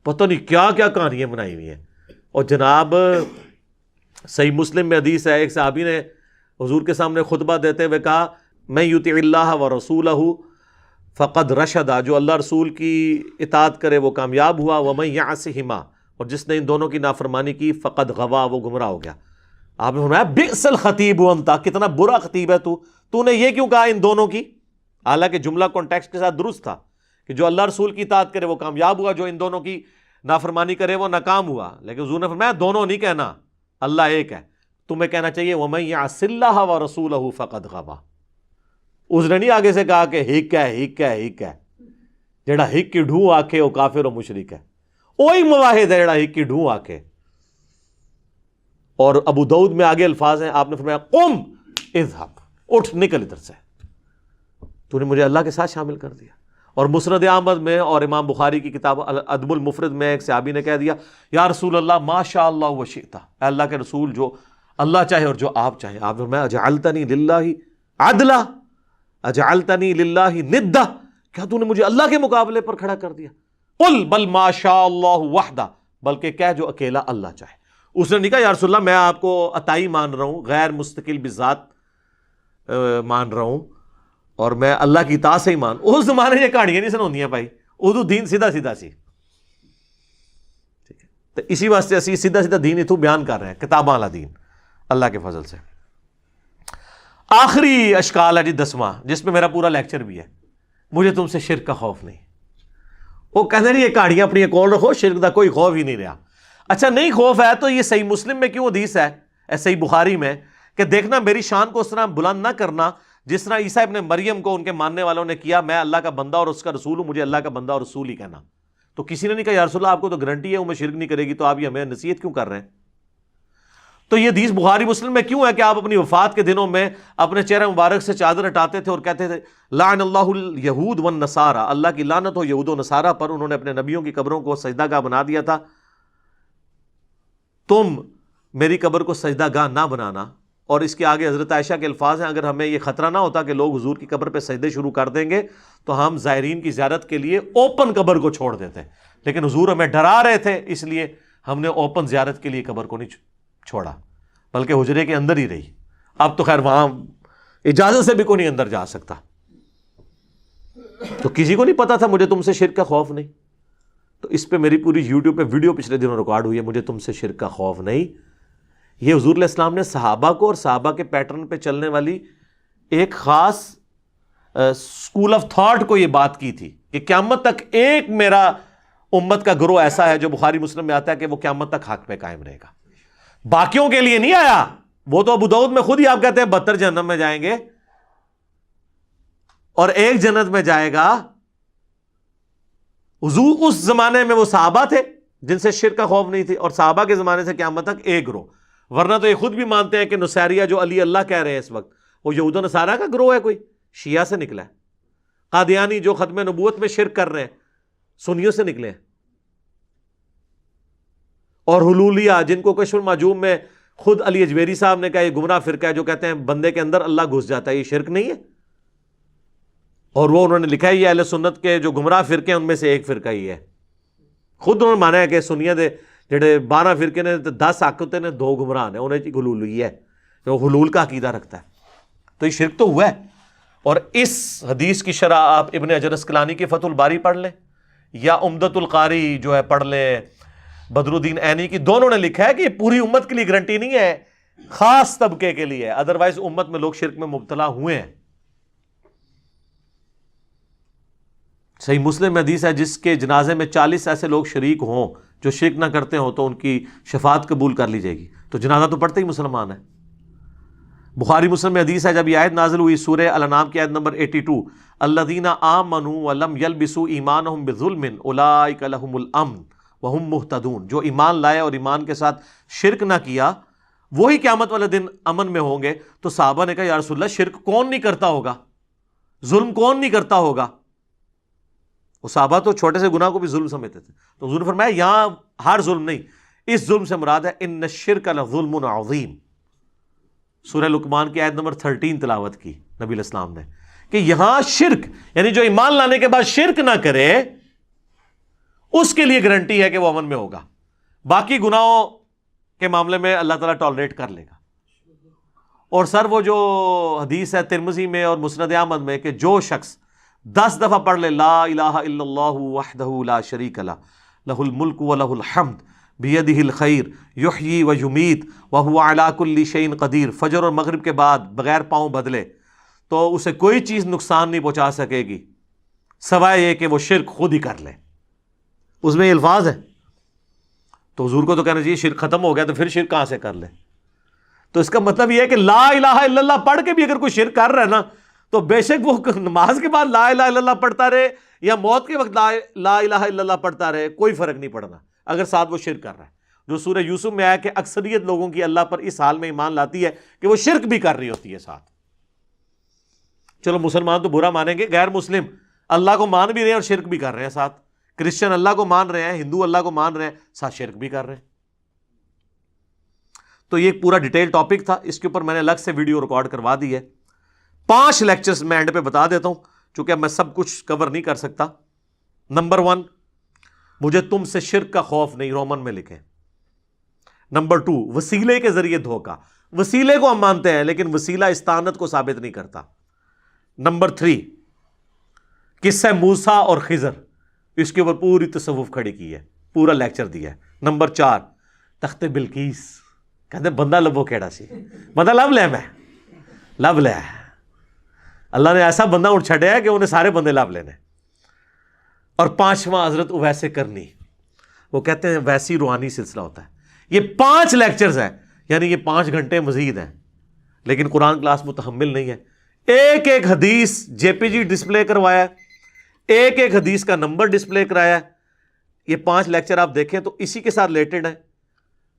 پتہ نہیں کیا کیا کہانیاں بنائی ہوئی ہیں. اور جناب صحیح مسلم میں حدیث ہے، ایک صحابی نے حضور کے سامنے خطبہ دیتے ہوئے کہا میں یطیع اللہ و رسولہ فقد رشدا، جو اللہ رسول کی اطاعت کرے وہ کامیاب ہوا، ومن یعصہما اور جس نے ان دونوں کی نافرمانی کی فقد غوا وہ گمراہ ہو گیا. آپ نے فرمایا بئس الخطیب انت، کتنا برا خطیب ہے تو نے یہ کیوں کہا ان دونوں کی؟ حالانکہ جملہ کانٹیکسٹ کے ساتھ درست تھا کہ جو اللہ رسول کی اطاعت کرے وہ کامیاب ہوا، جو ان دونوں کی نافرمانی کرے وہ ناکام ہوا. لیکن حضور نے فرمایا دونوں نہیں کہنا، اللہ ایک ہے. تمہیں کہنا چاہیے وَمَن يَعْصِ اللَّهَ وَرَسُولَهُ فَقَدْ غَوَىٰ. اس نے نہیں آگے سے کہا کہ ہک ہے جڑا ہک کی ڈھوں آکھے وہ کافر و مشرک ہے. وہی مواحد ہے جڑا ہک کی ڈھوں آکھے. اور ابو داؤد میں آگے الفاظ ہیں، آپ نے فرمایا قم اذهب، اٹھ نکل ادھر سے، تو نے مجھے اللہ کے ساتھ شامل کر دیا. اور مسند احمد میں اور امام بخاری کی کتاب الادب المفرد میں ایک صحابی نے کہہ دیا یا رسول اللہ ما شاء اللہ و شئت، اے اللہ کے رسول جو اللہ چاہے اور جو آپ چاہیں. آپ نے فرمایا اجعلتنی للہ عدلا، اجعلتنی للہ ندا، کیا تو نے مجھے اللہ کے مقابلے پر کھڑا کر دیا؟ قل بل ما شاء اللہ وحدہ، بلکہ کہہ جو اکیلا اللہ چاہے. اس نے نہیں کہا یا رسول اللہ میں آپ کو عطائی مان رہا ہوں، غیر مستقل بذات مان رہا ہوں اور میں اللہ کی اطاعت سے ہی مان. اس زمانے یہ کہانیاں نہیں سناؤندیاں بھائی، اردو دین سیدھا سیدھا سی. ٹھیک ہے، تو اسی واسطے اسی سیدھا سیدھا دین اتو بیان کر رہے ہیں، کتاباں والا دین اللہ کے فضل سے. آخری اشکال ہے جی 10واں، جس میں میرا پورا لیکچر بھی ہے، مجھے تم سے شرک کا خوف نہیں. وہ کہتے ہیں یہ کہانیاں اپنی کول رکھو، شرک کا کوئی خوف ہی نہیں رہا. اچھا نہیں خوف ہے تو یہ صحیح مسلم میں کیوں حدیث ہے، صحیح بخاری میں کہ دیکھنا میری شان کو اس طرح بلند نہ کرنا جس طرح عیسیٰ ابن مریم کو ان کے ماننے والوں نے کیا، میں اللہ کا بندہ اور اس کا رسول ہوں، مجھے اللہ کا بندہ اور رسول ہی کہنا. تو کسی نے نہیں کہا یا رسول اللہ آپ کو تو گارنٹی ہے وہ میں شرک نہیں کرے گی، تو آپ یہ ہمیں نصیحت کیوں کر رہے ہیں؟ تو یہ حدیث بخاری مسلم میں کیوں ہے کہ آپ اپنی وفات کے دنوں میں اپنے چہرے مبارک سے چادر ہٹاتے تھے اور کہتے تھے لعن اللہ الیہود والنصارى، اللہ کی لعنت ہو یہود و نصارہ پر، انہوں نے اپنے نبیوں کی قبروں کو سجدہ گاہ بنا دیا تھا، تم میری قبر کو سجدہ گاہ نہ بنانا. اور اس کے آگے حضرت عائشہ کے الفاظ ہیں اگر ہمیں یہ خطرہ نہ ہوتا کہ لوگ حضور کی قبر پہ سجدے شروع کر دیں گے تو ہم زائرین کی زیارت کے لیے اوپن قبر کو چھوڑ دیتے، لیکن حضور ہمیں ڈرا رہے تھے اس لیے ہم نے اوپن زیارت کے لیے قبر کو نہیں چھوڑا، بلکہ حجرے کے اندر ہی رہی. اب تو خیر وہاں اجازت سے بھی کوئی نہیں اندر جا سکتا. تو کسی کو نہیں پتا تھا مجھے تم سے شرک کا خوف نہیں. تو اس پہ میری پوری یوٹیوب پہ ویڈیو پچھلے دنوں ریکارڈ ہوئی ہے، مجھے تم سے شرک کا خوف نہیں. یہ حضور علیہ السلام نے صحابہ کو اور صحابہ کے پیٹرن پہ چلنے والی ایک خاص اسکول آف تھاٹ کو یہ بات کی تھی کہ قیامت تک ایک میرا امت کا گروہ ایسا ہے جو بخاری مسلم میں آتا ہے کہ وہ قیامت تک حق پہ قائم رہے گا. باقیوں کے لیے نہیں آیا. وہ تو ابو داؤد میں خود ہی آپ کہتے ہیں 72 جہنم میں جائیں گے اور ایک جنت میں جائے گا. حضور اس زمانے میں وہ صحابہ تھے جن سے شرک کا خوف نہیں تھی، اور صحابہ کے زمانے سے قیامت تک ایک گروہ. ورنہ تو یہ خود بھی مانتے ہیں کہ نصیریہ جو علی اللہ کہہ رہے ہیں اس وقت وہ یہود و نصارہ کا گروہ ہے، کوئی شیعہ سے نکلا ہے. قادیانی جو ختم نبوت میں شرک کر رہے ہیں سنیوں سے نکلے ہیں. اور حلولیہ جن کو کشف المعجوم میں خود علی اجویری صاحب نے کہا یہ گمراہ فرقہ ہے، جو کہتے ہیں بندے کے اندر اللہ گھس جاتا ہے، یہ شرک نہیں ہے. اور وہ انہوں نے لکھا ہے یہ اہل سنت کے جو گمراہ فرقے ہیں ان میں سے ایک فرقہ ہی ہے. خود انہوں نے مانا ہے کہ سنیت دے جڑے 12 فرقے نے 10 حق ہوتے نے 2 گمراہ نے، انہیں کی حلول ہوئی ہے جو حلول کا عقیدہ رکھتا ہے. تو یہ شرک تو ہوا ہے. اور اس حدیث کی شرح آپ ابن حجر اسقلانی کی فتح الباری پڑھ لیں یا عمدۃ القاری جو ہے پڑھ لیں بدر الدین عینی کی. دونوں نے لکھا ہے کہ یہ پوری امت کے لیے گارنٹی نہیں ہے، خاص طبقے کے لیے ہے. ادروائز امت میں لوگ شرک میں مبتلا ہوئے ہیں. صحیح مسلم میں حدیث ہے جس کے جنازے میں 40 ایسے لوگ شریک ہوں جو شرک نہ کرتے ہوں تو ان کی شفاعت قبول کر لی جائے گی. تو جنازہ تو پڑھتے ہی مسلمان ہے. بخاری مسلم میں حدیث ہے جب یہ آیت نازل ہوئی سورہ الانعام کی آیت نمبر 82 الذین آمنوا ولم یلبسوا ایمانہم بظلم اولئک لہم الامن وہم مہتدون، جو ایمان لائے اور ایمان کے ساتھ شرک نہ کیا وہی قیامت والے دن امن میں ہوں گے. تو صحابہ نے کہا یا رسول اللہ شرک کون نہیں کرتا ہوگا، ظلم کون نہیں کرتا ہوگا. وہ صحابہ تو چھوٹے سے گناہ کو بھی ظلم سمجھتے تھے. تو حضور نے فرمایا یہاں ہر ظلم نہیں، اس ظلم سے مراد ہے ان الشرک لظلم عظیم. سورہ لقمان کی آیت نمبر 13 تلاوت کی نبی علیہ السلام نے کہ یہاں شرک یعنی جو ایمان لانے کے بعد شرک نہ کرے اس کے لیے گارنٹی ہے کہ وہ امن میں ہوگا. باقی گناہوں کے معاملے میں اللہ تعالیٰ ٹالریٹ کر لے گا. اور سر وہ جو حدیث ہے ترمذی میں اور مسند احمد میں کہ جو شخص 10 دفعہ پڑھ لے لا الہ الا اللہ وحدہ لا شریک لہ لہ الملک و لہ الحمد بیدہ الخیر یحیی و یمیت وہو علی کل شیء قدیر، فجر اور مغرب کے بعد بغیر پاؤں بدلے تو اسے کوئی چیز نقصان نہیں پہنچا سکے گی سوائے یہ کہ وہ شرک خود ہی کر لے. اس میں یہ الفاظ ہے. تو حضور کو تو کہنا چاہیے شرک ختم ہو گیا تو پھر شرک کہاں سے کر لے. تو اس کا مطلب یہ ہے کہ لا الہ الا اللہ پڑھ کے بھی اگر کوئی شرک کر رہا ہے نا تو بے شک وہ نماز کے بعد لا الہ الا اللہ پڑھتا رہے یا موت کے وقت لا الہ الا اللہ پڑھتا رہے کوئی فرق نہیں پڑنا اگر ساتھ وہ شرک کر رہا ہے. جو سورہ یوسف میں آیا کہ اکثریت لوگوں کی اللہ پر اس حال میں ایمان لاتی ہے کہ وہ شرک بھی کر رہی ہوتی ہے ساتھ. چلو مسلمان تو برا مانیں گے، غیر مسلم اللہ کو مان بھی رہے ہیں اور شرک بھی کر رہے ہیں ساتھ. کرسچن اللہ کو مان رہے ہیں، ہندو اللہ کو مان رہے ہیں، ساتھ شرک بھی کر رہے ہیں. تو یہ ایک پورا ڈیٹیل ٹاپک تھا، اس کے اوپر میں نے الگ سے ویڈیو ریکارڈ کروا دی ہے. 5 لیکچرز میں اینڈ پہ بتا دیتا ہوں چونکہ اب میں سب کچھ کور نہیں کر سکتا. نمبر 1 مجھے تم سے شرک کا خوف نہیں، رومن میں لکھیں. نمبر 2 وسیلے کے ذریعے دھوکہ، وسیلے کو ہم مانتے ہیں لیکن وسیلہ استعانت کو ثابت نہیں کرتا. نمبر 3 قصہ موسیٰ اور خضر، اس کے اوپر پوری تصوف کھڑی کی ہے، پورا لیکچر دیا ہے. نمبر 4 تخت بلقیس، کہتے ہیں بندہ لبو کیڑا سی، بندہ لب لے میں لب لے. اللہ نے ایسا بندہ اٹھ چھڑیا ہے کہ انہیں سارے بندے لب لینے. اور 5واں حضرت اویس کرنی، وہ کہتے ہیں ویسی روحانی سلسلہ ہوتا ہے. یہ 5 لیکچرز ہیں، یعنی یہ 5 گھنٹے مزید ہیں، لیکن قرآن کلاس متحمل نہیں ہے. ایک ایک حدیث جے پی جی ڈسپلے کروایا ہے، ایک ایک حدیث کا نمبر ڈسپلے کرایا ہے. یہ 5 لیکچر آپ دیکھیں تو اسی کے ساتھ ریلیٹڈ ہیں.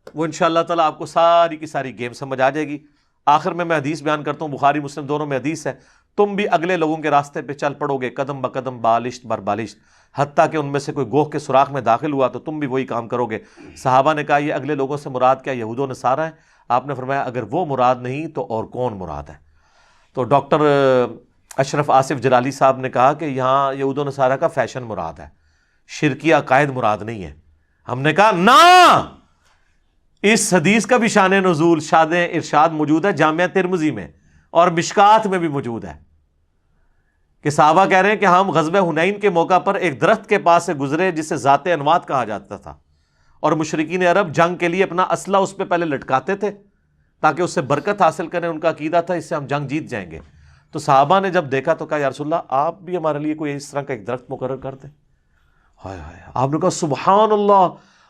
وہ انشاءاللہ تعالیٰ آپ کو ساری کی ساری گیم سمجھ آ جائے گی. آخر میں حدیث بیان کرتا ہوں، بخاری مسلم دونوں میں حدیث ہے، تم بھی اگلے لوگوں کے راستے پہ چل پڑو گے قدم بقدم بالشت بر بالشت، حتیٰ کہ ان میں سے کوئی گوہ کے سوراخ میں داخل ہوا تو تم بھی وہی کام کرو گے. صحابہ نے کہا یہ اگلے لوگوں سے مراد کیا یہود و نصارہ ہیں؟ آپ نے فرمایا اگر وہ مراد نہیں تو اور کون مراد ہے؟ تو ڈاکٹر اشرف آصف جلالی صاحب نے کہا کہ یہاں یہود و نصارہ کا فیشن مراد ہے، شرکی عقائد مراد نہیں ہے. ہم نے کہا نا، اس حدیث کا بھی شان نزول شاد ارشاد موجود ہے جامعہ ترمذی میں اور مشکات میں بھی موجود ہے کہ صحابہ کہہ رہے ہیں کہ ہم غزوہ حنین کے موقع پر ایک درخت کے پاس سے گزرے جسے ذات انوات کہا جاتا تھا، اور مشرکین عرب جنگ کے لیے اپنا اسلحہ اس پہ پہلے لٹکاتے تھے تاکہ اس سے برکت حاصل کریں، ان کا عقیدہ تھا اس سے ہم جنگ جیت جائیں گے۔ تو صحابہ نے جب دیکھا تو کہا یا رسول اللہ آپ بھی ہمارے لیے کوئی اس طرح کا ایک درخت مقرر کر دیں۔ ہائے ہائے، آپ نے کہا سبحان اللہ،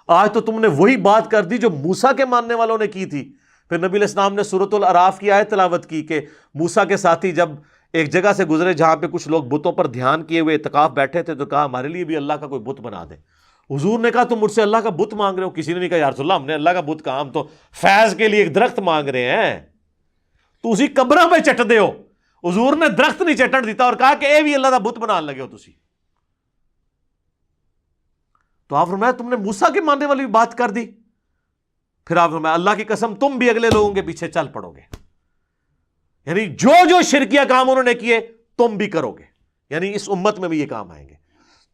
آج تو تم نے وہی بات کر دی جو موسیٰ کے ماننے والوں نے کی تھی۔ پھر نبی علیہ السلام نے سورۃ الاعراف کی آیت تلاوت کی کہ موسیٰ کے ساتھی جب ایک جگہ سے گزرے جہاں پہ کچھ لوگ بتوں پر دھیان کیے ہوئے اعتکاف بیٹھے تھے، تو کہا ہمارے لیے بھی اللہ کا کوئی بت بنا دیں۔ حضور نے کہا تم مجھ سے اللہ کا بت مانگ رہے ہو؟ کسی نے نہیں کہا یا رسول اللہ ہم نے اللہ کا بت کہا، ہم تو فیض کے لیے ایک درخت مانگ رہے ہیں، تو اسی قبرہ پہ چٹ دے ہو۔ حضور نے درخت نہیں چٹن دیتا اور کہا کہ اے بھی اللہ کا بت بنان لگے ہو تسی۔ تو آپ فرمایا تم نے موسیٰ کے ماننے والی بات کر دی۔ پھر آپ فرمایا اللہ کی قسم تم بھی اگلے لوگوں کے پیچھے چل پڑو گے، یعنی جو جو شرکیہ کام انہوں نے کیے تم بھی کرو گے، یعنی اس امت میں بھی یہ کام آئیں گے۔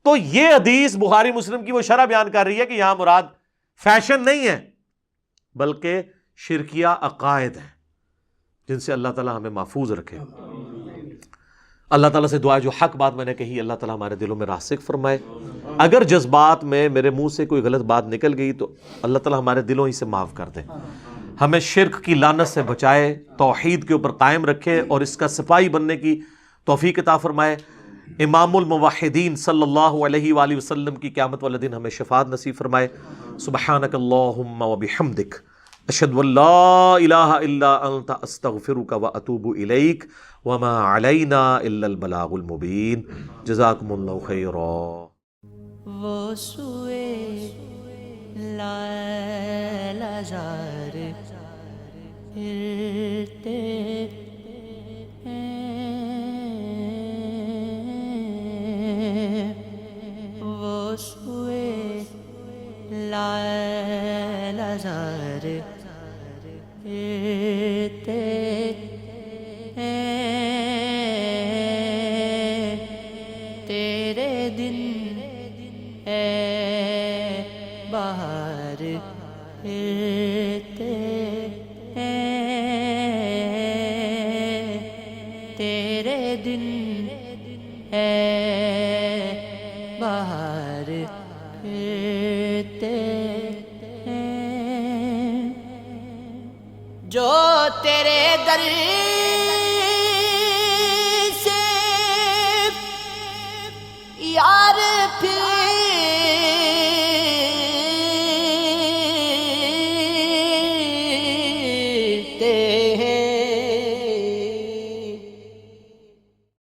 تو یہ حدیث بخاری مسلم کی وہ شرح بیان کر رہی ہے کہ یہاں مراد فیشن نہیں ہے بلکہ شرکیہ عقائد ہیں جن سے اللہ تعالی ہمیں محفوظ رکھے۔ اللہ تعالیٰ سے دعا جو حق بات میں نے کہی اللہ تعالیٰ ہمارے دلوں میں راسخ فرمائے، اگر جذبات میں میرے منہ سے کوئی غلط بات نکل گئی تو اللہ تعالیٰ ہمارے دلوں ہی سے معاف کر دے، ہمیں شرک کی لعنت سے بچائے، توحید کے اوپر قائم رکھے اور اس کا سپاہی بننے کی توفیق عطا فرمائے۔ امام الموحدین صلی اللہ علیہ وآلہ وسلم کی قیامت والے دن ہمیں شفاعت نصیب فرمائے۔ سبحانک اللہم وبحمدک اشہد ان لا الہ الا انت استغفرک واتوب الیک وما علینا الا البلاغ المبین۔ جزاکم اللہ خیرا۔ وہ سوئے لائل ازار پھرتے ہیں، وہ سوئے لائل ازار پھرتے ہیں، تیرے دن اے بہار پھرتے ہیں، تیرے دن اے بہار پھرتے ہیں، جو تیرے در